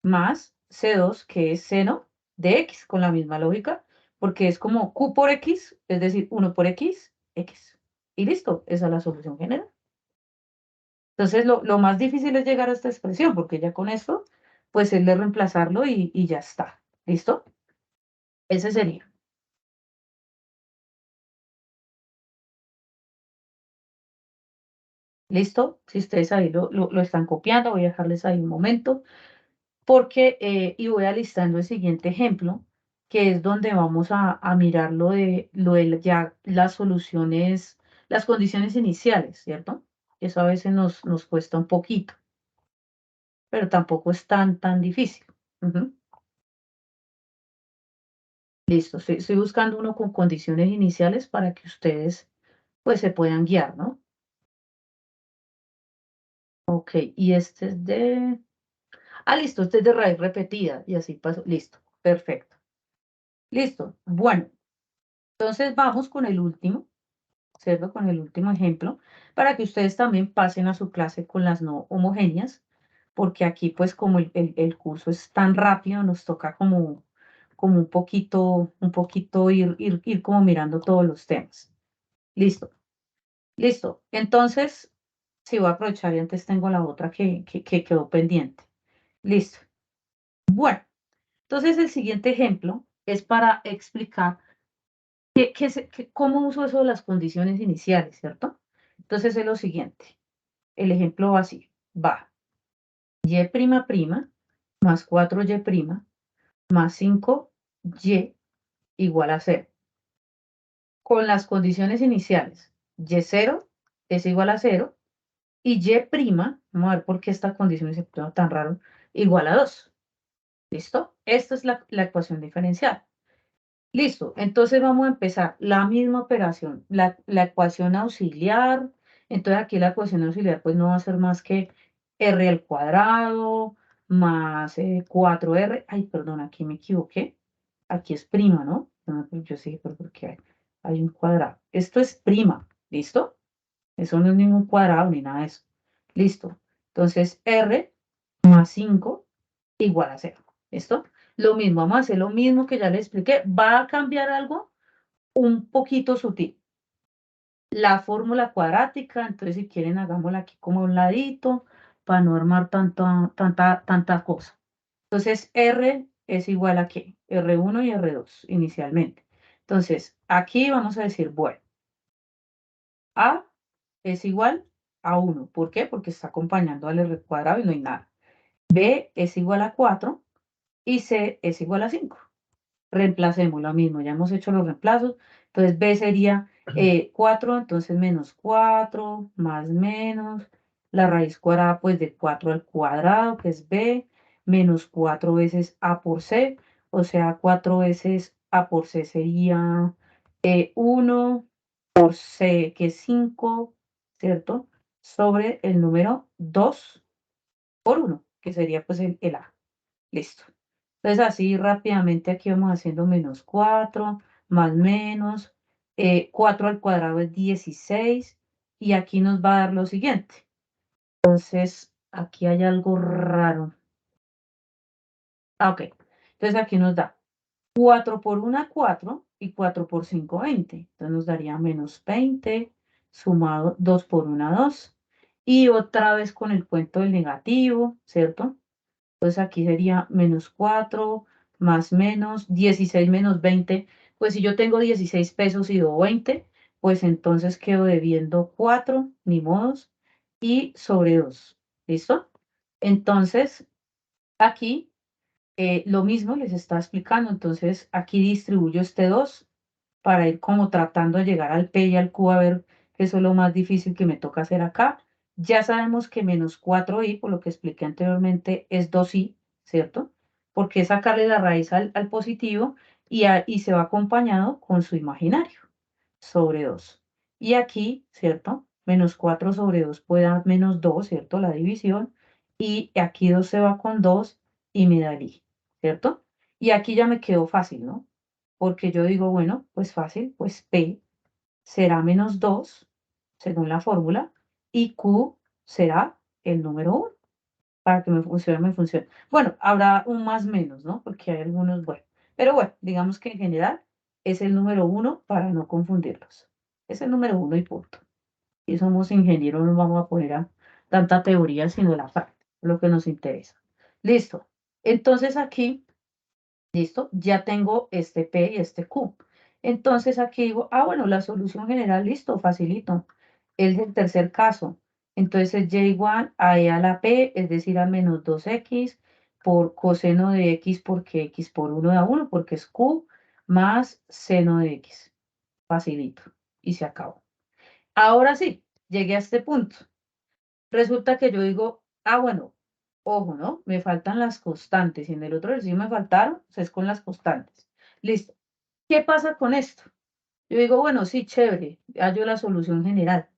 S1: más C2, que es seno de X, con la misma lógica, porque es como Q por X, es decir, 1 por X, X. Y listo, esa es la solución general. Entonces, lo más difícil es llegar a esta expresión, porque ya con esto, pues es de reemplazarlo y ya está. ¿Listo? Ese sería. ¿Listo? Si ustedes ahí lo están copiando, voy a dejarles ahí un momento, porque, y voy alistando el siguiente ejemplo, que es donde vamos a mirar lo de ya las soluciones, las condiciones iniciales, ¿cierto? Eso a veces nos cuesta un poquito, pero tampoco es tan difícil. Ujú. Listo, estoy buscando uno con condiciones iniciales para que ustedes pues se puedan guiar, ¿no? Ok, y este es de... Ah, listo, este es de raíz repetida y así pasó. Listo, perfecto. Listo. Bueno, entonces vamos con el último, ¿cierto? Con el último ejemplo, para que ustedes también pasen a su clase con las no homogéneas, porque aquí pues como el curso es tan rápido, nos toca como un poquito ir como mirando todos los temas. Listo, listo. Entonces, sí, voy a aprovechar y antes tengo la otra que quedó pendiente. Listo. Bueno, entonces el siguiente ejemplo es para explicar cómo uso eso de las condiciones iniciales, ¿cierto? Entonces es lo siguiente. El ejemplo va así. Va y' más 4y' más 5y igual a 0. Con las condiciones iniciales, y0 es igual a 0 y y', vamos a ver por qué esta condición es tan raro, igual a 2. ¿Listo? Esta es la ecuación diferencial. Listo, entonces vamos a empezar la misma operación, la ecuación auxiliar. Entonces aquí la ecuación auxiliar pues no va a ser más que r al cuadrado más 4r. Ay, perdón, aquí me equivoqué. Aquí es prima, ¿no? Yo sí, pero porque hay un cuadrado. Esto es prima, ¿listo? Eso no es ningún cuadrado ni nada de eso. Listo. Entonces r más 5 igual a 0. ¿Listo? Lo mismo, vamos a hacer lo mismo que ya les expliqué. Va a cambiar algo un poquito sutil. La fórmula cuadrática, entonces si quieren hagámosla aquí como a un ladito para no armar tanta cosa. Entonces R es igual a ¿qué? R1 y R2 inicialmente. Entonces aquí vamos a decir, bueno, A es igual a 1. ¿Por qué? Porque está acompañando al R cuadrado y no hay nada. B es igual a 4 y C es igual a 5. Reemplacemos lo mismo, ya hemos hecho los reemplazos. Entonces B sería 4, entonces menos 4, más menos, la raíz cuadrada pues de 4 al cuadrado, que es B, menos 4 veces A por C, o sea, 4 veces A por C sería 1 por C, que es 5, ¿cierto? Sobre el número 2 por 1, que sería pues el A. Listo. Entonces así rápidamente aquí vamos haciendo menos 4, más menos, 4 al cuadrado es 16 y aquí nos va a dar lo siguiente. Entonces aquí hay algo raro. Ok, entonces aquí nos da 4 por 1, 4 y 4 por 5, 20. Entonces nos daría menos 20 sumado 2 por 1, 2. Y otra vez con el cuento del negativo, ¿cierto? Entonces aquí sería menos 4 más menos 16 menos 20. Pues si yo tengo 16 pesos y doy 20, pues entonces quedo debiendo 4, ni modos, y sobre 2. ¿Listo? Entonces aquí lo mismo les está explicando. Entonces aquí distribuyo este 2 para ir como tratando de llegar al P y al Q a ver que eso es lo más difícil que me toca hacer acá. Ya sabemos que menos 4i, por lo que expliqué anteriormente, es 2i, ¿cierto? Porque es sacarle la raíz al positivo y se va acompañado con su imaginario, sobre 2. Y aquí, ¿cierto? Menos 4 sobre 2 puede dar menos 2, ¿cierto? La división. Y aquí 2 se va con 2 y me da el i, ¿cierto? Y aquí ya me quedó fácil, ¿no? Porque yo digo, bueno, pues fácil, pues P será menos 2, según la fórmula, y Q será el número 1, para que me funcione. Bueno, habrá un más menos, ¿no? Porque hay algunos, bueno, pero bueno, digamos que en general es el número 1 para no confundirlos. Es el número 1 y punto. Y somos ingenieros, no vamos a poner a tanta teoría, sino la práctica, lo que nos interesa. Listo. Entonces aquí ¿listo? Ya tengo este P y este Q. Entonces aquí digo, bueno, la solución general, listo, facilito. Es el tercer caso. Entonces es y igual a e a la P, es decir, a menos 2x por coseno de x, porque x por 1 da 1, porque es Q, más seno de x. Facilito. Y se acabó. Ahora sí, llegué a este punto. Resulta que yo digo, bueno, ojo, ¿no? Me faltan las constantes y en el otro ejercicio me faltaron, pues es con las constantes. Listo. ¿Qué pasa con esto? Yo digo, bueno, sí, chévere, hallo la solución general.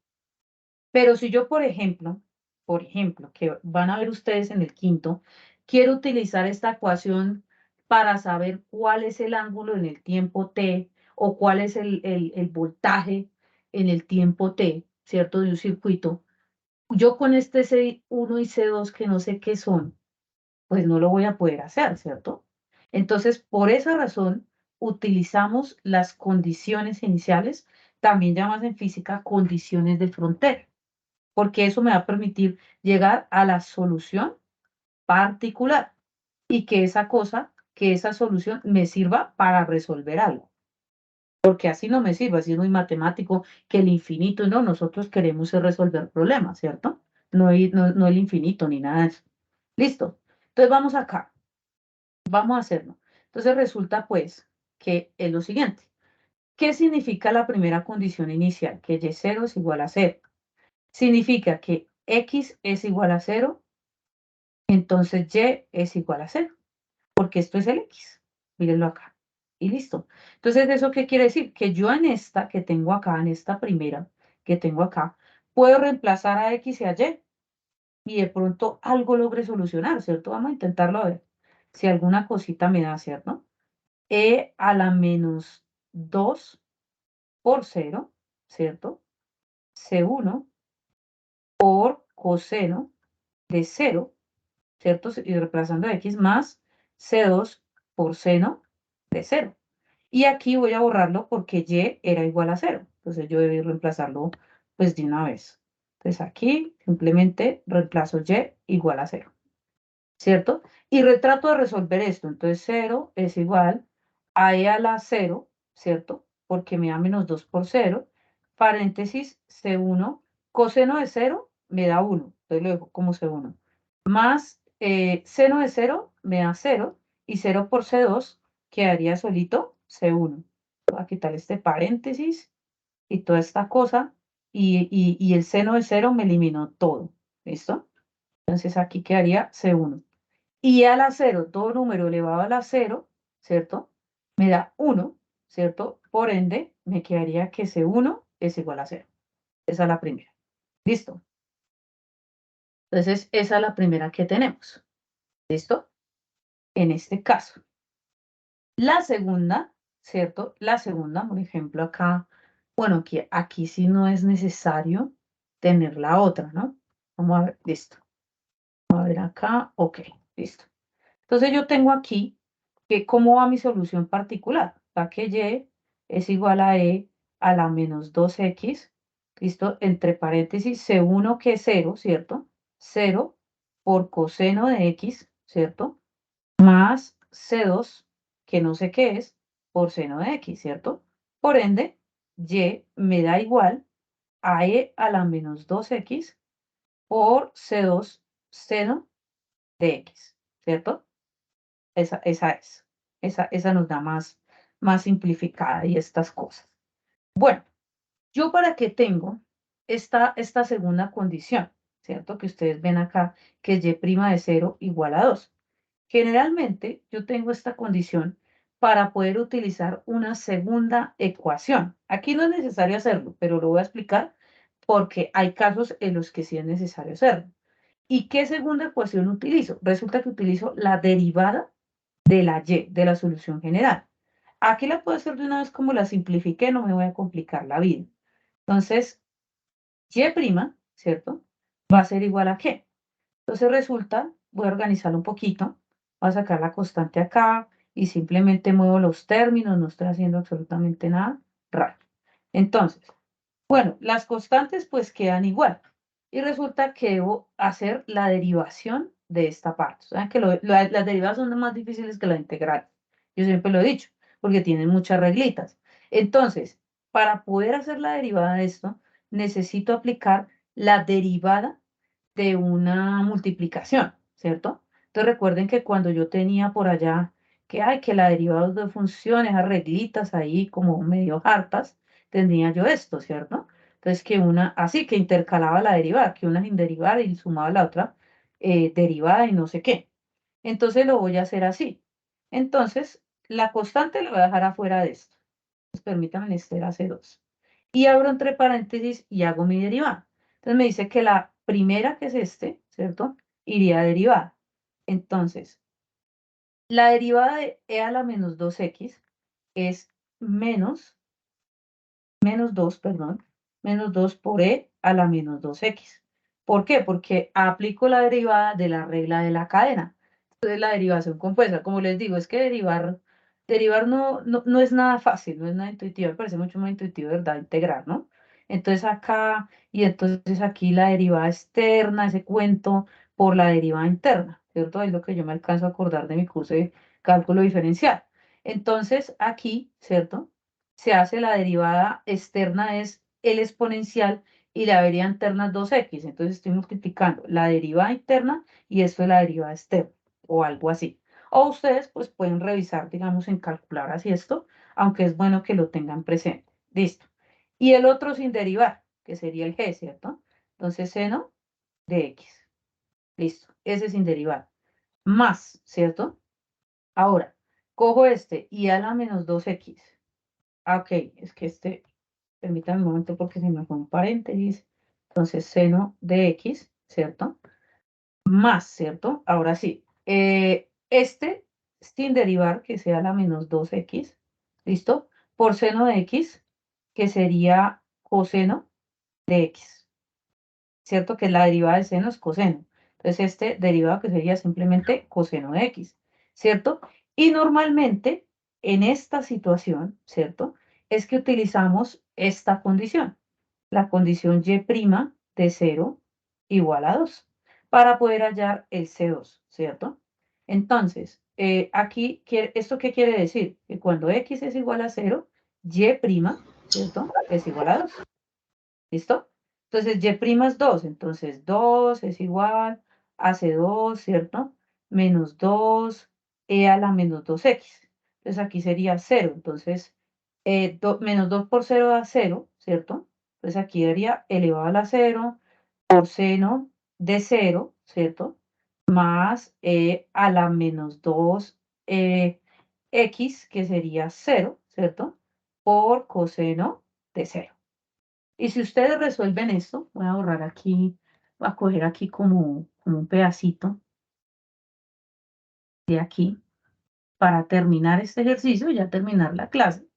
S1: Pero si yo, por ejemplo, que van a ver ustedes en el quinto, quiero utilizar esta ecuación para saber cuál es el ángulo en el tiempo t o cuál es el voltaje en el tiempo t, ¿cierto? De un circuito. Yo con este C1 y C2 que no sé qué son, pues no lo voy a poder hacer, ¿cierto? Entonces, por esa razón, utilizamos las condiciones iniciales, también llamadas en física condiciones de frontera, porque eso me va a permitir llegar a la solución particular y que esa solución me sirva para resolver algo. Porque así no me sirve, así es muy matemático, que el infinito, no, nosotros queremos es resolver problemas, ¿cierto? No, no el infinito ni nada de eso. Listo. Entonces vamos acá, vamos a hacerlo. Entonces resulta pues que es lo siguiente. ¿Qué significa la primera condición inicial? Que y0 es igual a 0. Significa que x es igual a 0, entonces y es igual a 0, porque esto es el x. Mírenlo acá. Y listo. Entonces, ¿eso qué quiere decir? Que yo en esta que tengo acá, en esta primera que tengo acá, puedo reemplazar a x y a y de pronto algo logre solucionar, ¿cierto? Vamos a intentarlo a ver. Si alguna cosita me da, ¿cierto? E a la menos 2 por 0, ¿cierto? C1 por coseno de 0, ¿cierto? Y reemplazando a x más C2 por seno de 0. Y aquí voy a borrarlo porque y era igual a 0. Entonces yo debí reemplazarlo pues de una vez. Entonces aquí simplemente reemplazo y igual a 0. ¿Cierto? Y retrato de resolver esto. Entonces 0 es igual a e a la 0, ¿cierto? Porque me da menos 2 por 0. Paréntesis C1. Coseno de 0 me da 1. Entonces lo dejo como C1. Más seno de 0 me da 0 y 0 por C2 quedaría solito C1. Voy a quitar este paréntesis y toda esta cosa y el seno de 0 me eliminó todo. ¿Listo? Entonces aquí quedaría C1. Y a la 0, todo número elevado a la 0, ¿cierto? Me da 1, ¿cierto? Por ende, me quedaría que C1 es igual a 0. Esa es la primera. ¿Listo? Entonces, esa es la primera que tenemos. ¿Listo? En este caso. La segunda, ¿cierto? La segunda, por ejemplo, acá, bueno, aquí sí no es necesario tener la otra, ¿no? Vamos a ver, listo. Vamos a ver acá, ok, listo. Entonces yo tengo aquí que cómo va mi solución particular. La que y es igual a e a la menos 2x, ¿listo? Entre paréntesis, C1 que es 0, ¿cierto? 0 por coseno de x, ¿cierto? Más C2, que no sé qué es, por seno de x, ¿cierto? Por ende, y me da igual a e a la menos 2x por C2 seno de x, ¿cierto? Esa es. Esa nos da más simplificada y estas cosas. Bueno, yo para qué tengo esta segunda condición, ¿cierto? Que ustedes ven acá, que es y' de 0 igual a 2. Generalmente yo tengo esta condición para poder utilizar una segunda ecuación. Aquí no es necesario hacerlo, pero lo voy a explicar porque hay casos en los que sí es necesario hacerlo. ¿Y qué segunda ecuación utilizo? Resulta que utilizo la derivada de la y, de la solución general. Aquí la puedo hacer de una vez como la simplifiqué, no me voy a complicar la vida. Entonces, y', ¿cierto? Va a ser igual a qué. Entonces resulta, voy a organizarlo un poquito, voy a sacar la constante acá y simplemente muevo los términos, no estoy haciendo absolutamente nada raro. Entonces, bueno, las constantes pues quedan igual. Y resulta que debo hacer la derivación de esta parte. Saben que las derivadas son más difíciles que la integral. Yo siempre lo he dicho, porque tienen muchas reglitas. Entonces, para poder hacer la derivada de esto, necesito aplicar la derivada de una multiplicación, ¿cierto? Entonces recuerden que cuando yo tenía por allá que hay que la derivada de funciones, esas reglitas ahí como medio hartas, tendría yo esto, ¿cierto? Entonces que una, así que intercalaba la derivada, que una sin derivar y sumaba la otra derivada y no sé qué. Entonces lo voy a hacer así. Entonces, la constante la voy a dejar afuera de esto. Pues permítanme, este era C2. Y abro entre paréntesis y hago mi derivada. Entonces me dice que la primera, que es este, ¿cierto? Iría derivada. Entonces, la derivada de e a la menos 2x es menos 2, perdón, menos 2 por e a la menos 2x. ¿Por qué? Porque aplico la derivada de la regla de la cadena. Entonces, la derivación compuesta, como les digo, es que derivar no es nada fácil, no es nada intuitivo, me parece mucho más intuitivo, ¿verdad? Integrar, ¿no? Entonces acá, y entonces aquí la derivada externa, ese cuento por la derivada interna, ¿cierto? Es lo que yo me alcanzo a acordar de mi curso de cálculo diferencial. Entonces aquí, ¿cierto? Se hace la derivada externa es el exponencial y la derivada interna es 2x. Entonces estoy multiplicando la derivada interna y esto es la derivada externa o algo así. O ustedes pues pueden revisar, digamos, en calculadoras y esto, aunque es bueno que lo tengan presente. Listo. Y el otro sin derivar, que sería el g, ¿cierto? Entonces seno de x. Listo. Ese sin derivar. Más, ¿cierto? Ahora, cojo este y a la menos 2x. Ok, es que permítanme un momento porque se me fue un paréntesis. Entonces, seno de x, ¿cierto? Más, ¿cierto? Ahora sí, sin derivar, que sea la menos 2x, ¿listo? Por seno de x, que sería coseno de x, ¿cierto? Que la derivada de seno es coseno. Entonces, este derivado que sería simplemente coseno de x, ¿cierto? Y normalmente, en esta situación, ¿cierto? Es que utilizamos esta condición, la condición y' de 0 igual a 2, para poder hallar el C2, ¿cierto? Entonces, aquí, ¿esto qué quiere decir? Que cuando x es igual a 0, y', ¿cierto? Es igual a 2. ¿Listo? Entonces, y' es 2, entonces 2 es igual AC2, ¿cierto? Menos 2, E a la menos 2X. Entonces aquí sería 0. Entonces, menos 2 por 0 da 0, ¿cierto? Entonces aquí daría elevado a la 0 por seno de 0, ¿cierto? Más E a la menos 2 X, que sería 0, ¿cierto? Por coseno de 0. Y si ustedes resuelven esto, voy a borrar aquí, voy a coger aquí como un pedacito de aquí para terminar este ejercicio y ya terminar la clase,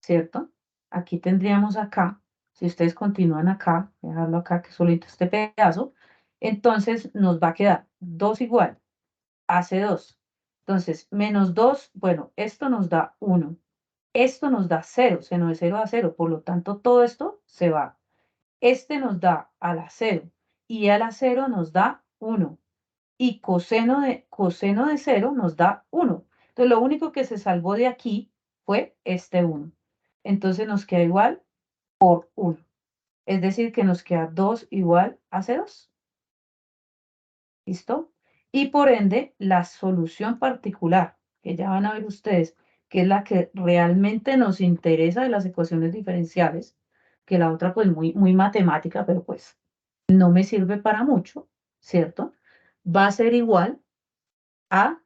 S1: ¿cierto? Aquí tendríamos acá, si ustedes continúan acá, voy a dejarlo acá que solito este pedazo, entonces nos va a quedar 2 igual, hace 2. Entonces, menos 2, bueno, esto nos da 1. Esto nos da 0, seno de 0 a 0, por lo tanto todo esto se va. Este nos da a la 0 y a la 0 nos da 1. Y coseno de 0 nos da 1. Entonces, lo único que se salvó de aquí fue este 1. Entonces, nos queda igual por 1. Es decir, que nos queda 2 igual a C2. ¿Listo? Y por ende, la solución particular, que ya van a ver ustedes, que es la que realmente nos interesa de las ecuaciones diferenciales, que la otra pues muy matemática, pero pues no me sirve para mucho, ¿cierto? Va a ser igual a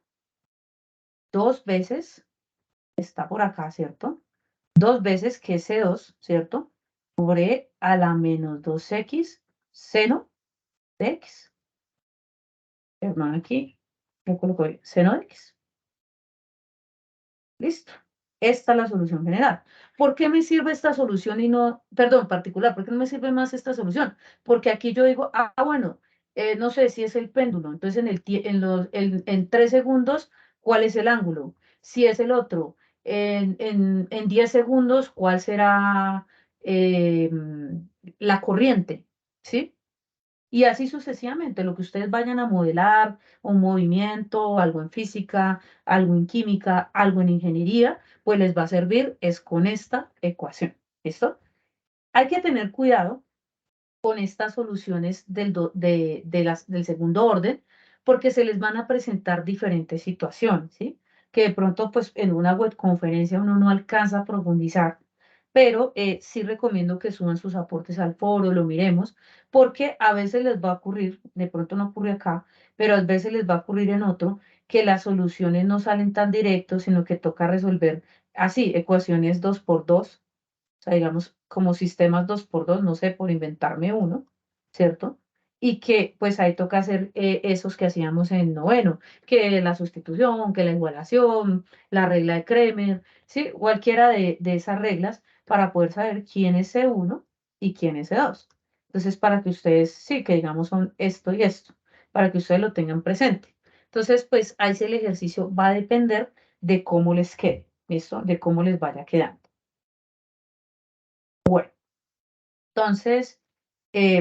S1: 2 veces, está por acá, ¿cierto? 2 veces que es C2, ¿cierto? Por E a la menos 2X seno de X. Perdón, aquí lo coloco ahí, seno de X. Listo. Esta es la solución general. ¿Por qué me sirve esta solución y no, perdón, particular? ¿Por qué no me sirve más esta solución? Porque aquí yo digo, bueno, no sé si es el péndulo. Entonces, en 3 segundos, ¿cuál es el ángulo? Si es el otro, en 10 segundos, ¿cuál será la corriente? ¿Sí? Y así sucesivamente, lo que ustedes vayan a modelar, un movimiento, algo en física, algo en química, algo en ingeniería, pues les va a servir es con esta ecuación. ¿Listo? Hay que tener cuidado con estas soluciones del segundo orden, porque se les van a presentar diferentes situaciones, ¿sí? Que de pronto, pues en una webconferencia uno no alcanza a profundizar, pero sí recomiendo que suban sus aportes al foro, lo miremos, porque a veces les va a ocurrir, de pronto no ocurre acá, pero a veces les va a ocurrir en otro, que las soluciones no salen tan directos, sino que toca resolver así, ecuaciones 2 por 2, o sea, digamos, como sistemas 2 por 2, no sé, por inventarme uno, ¿cierto? Y que pues ahí toca hacer esos que hacíamos en noveno, que la sustitución, que la igualación, la regla de Kremer, ¿sí? Cualquiera de esas reglas para poder saber quién es C1 y quién es C2. Entonces, para que ustedes, sí, que digamos son esto y esto, para que ustedes lo tengan presente. Entonces, pues ahí sí el ejercicio va a depender de cómo les quede, ¿listo? De cómo les vaya quedando. Bueno, entonces,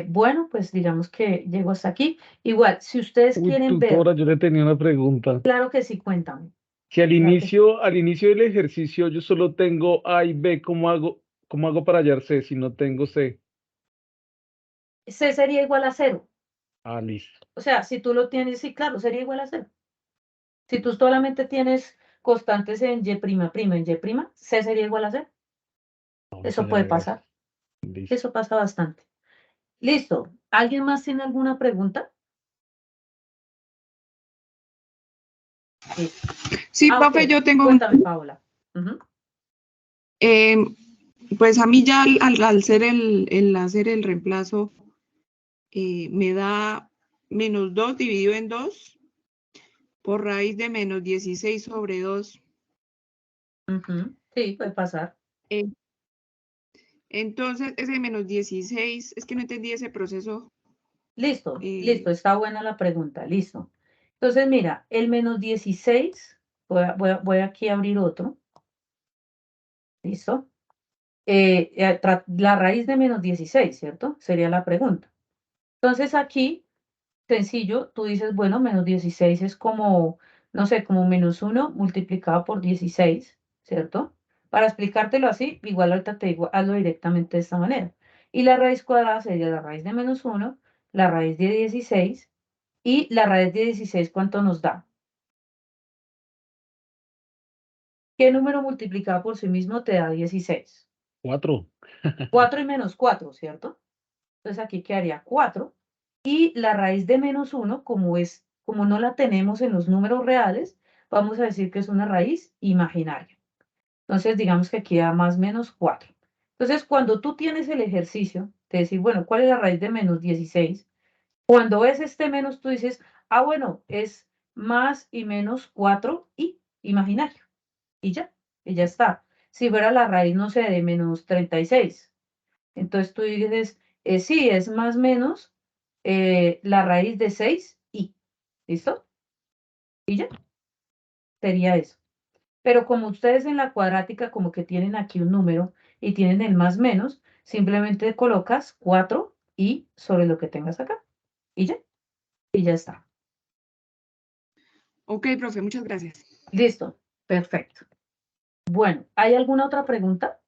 S1: bueno, pues digamos que llego hasta aquí. Igual, si ustedes
S2: Uy,
S1: quieren ver,
S2: tutora, yo le tenía una pregunta.
S1: claro que sí, cuéntame.
S2: Si
S1: Claro que sí.
S2: al inicio del ejercicio yo solo tengo A y B, cómo hago para hallar C si no tengo C?
S1: C sería igual a 0.
S2: Ah, listo.
S1: O sea, si tú lo tienes, sí, claro, sería igual a 0. Si tú solamente tienes constantes en Y', en Y', C sería igual a 0.
S2: No,
S1: Eso
S2: muchas
S1: puede
S2: gracias.
S1: pasar.
S2: Listo.
S1: Eso pasa bastante. Listo. ¿Alguien más tiene alguna pregunta? Listo.
S3: Sí, profe,
S1: Ok.
S3: yo tengo
S1: Cuéntame, Paola.
S3: pues a mí ya al hacer el reemplazo, me da menos 2 dividido en 2 por raíz de menos 16 sobre 2.
S1: Sí, puede pasar.
S3: Eh, entonces, ese menos 16, es que no entendí ese proceso.
S1: Listo,
S3: eh,
S1: listo, está buena la pregunta, listo. Entonces, mira, el menos 16, voy aquí a abrir otro, ¿listo? La raíz de menos 16, ¿cierto? Sería la pregunta. Entonces, aquí, sencillo, tú dices, bueno, menos 16 es como, no sé, como menos 1 multiplicado por 16, ¿cierto? Para explicártelo así, igual ahorita te digo, hazlo directamente de esta manera. Y la raíz cuadrada sería la raíz de menos 1, la raíz de 16, Y la raíz de 16, ¿cuánto nos da? ¿Qué número multiplicado por sí mismo te da 16?
S2: 4.
S1: 4 y menos 4, ¿cierto? Entonces aquí quedaría 4. Y la raíz de menos 1, como no la tenemos en los números reales, vamos a decir que es una raíz imaginaria. Entonces, digamos que aquí da más menos 4. Entonces, cuando tú tienes el ejercicio de decir, bueno, ¿cuál es la raíz de menos 16? Cuando ves este menos, tú dices, ah, bueno, es más y menos 4 y imaginario. Y ya está. Si fuera la raíz, no sé, de menos 36, entonces tú dices, sí, es más menos la raíz de 6 y, ¿listo? Y ya, sería eso. Pero como ustedes en la cuadrática como que tienen aquí un número y tienen el más menos, simplemente colocas 4 y sobre lo que tengas acá. Y ya está.
S3: Ok, profe, muchas gracias.
S1: Listo, perfecto. Bueno, ¿hay alguna otra pregunta?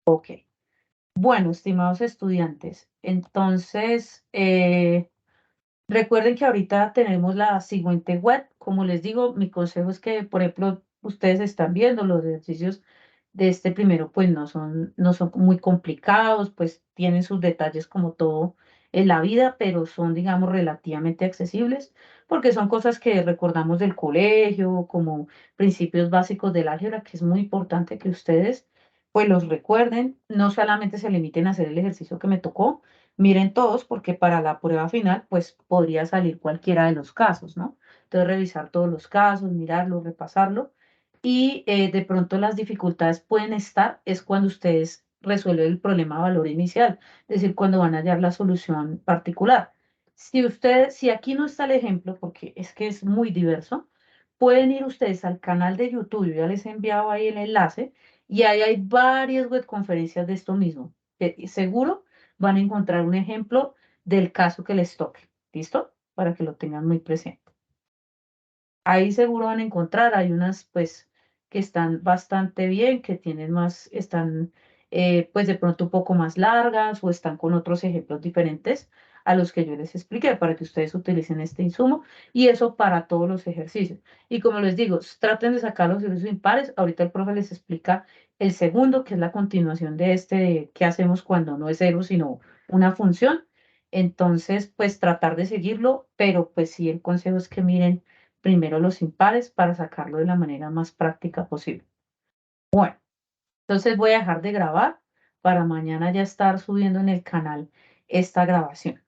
S1: Ok. Bueno, estimados estudiantes, entonces, recuerden que ahorita tenemos la siguiente web. Como les digo, mi consejo es que, por ejemplo, ustedes están viendo los ejercicios de este primero, pues no son muy complicados, pues tienen sus detalles como todo en la vida, pero son, digamos, relativamente accesibles, porque son cosas que recordamos del colegio, como principios básicos del álgebra, que es muy importante que ustedes, pues, los recuerden, no solamente se limiten a hacer el ejercicio que me tocó, miren todos, porque para la prueba final, pues, podría salir cualquiera de los casos, ¿no? Entonces, revisar todos los casos, mirarlo, repasarlo y de pronto las dificultades pueden estar, es cuando ustedes resuelven el problema de valor inicial, es decir, cuando van a hallar la solución particular. Si aquí no está el ejemplo, porque es que es muy diverso, pueden ir ustedes al canal de YouTube, yo ya les he enviado ahí el enlace, y ahí hay varias webconferencias de esto mismo, que seguro van a encontrar un ejemplo del caso que les toque, ¿listo? Para que lo tengan muy presente. Ahí seguro van a encontrar, hay unas pues que están bastante bien, que tienen más, están pues de pronto un poco más largas o están con otros ejemplos diferentes a los que yo les expliqué para que ustedes utilicen este insumo y eso para todos los ejercicios. Y como les digo, traten de sacar los ejercicios impares. Ahorita el profe les explica el segundo, que es la continuación de este, de qué hacemos cuando no es cero, sino una función. Entonces, pues tratar de seguirlo, pero pues sí, el consejo es que miren primero los impares para sacarlo de la manera más práctica posible. Bueno, entonces voy a dejar de grabar para mañana ya estar subiendo en el canal esta grabación.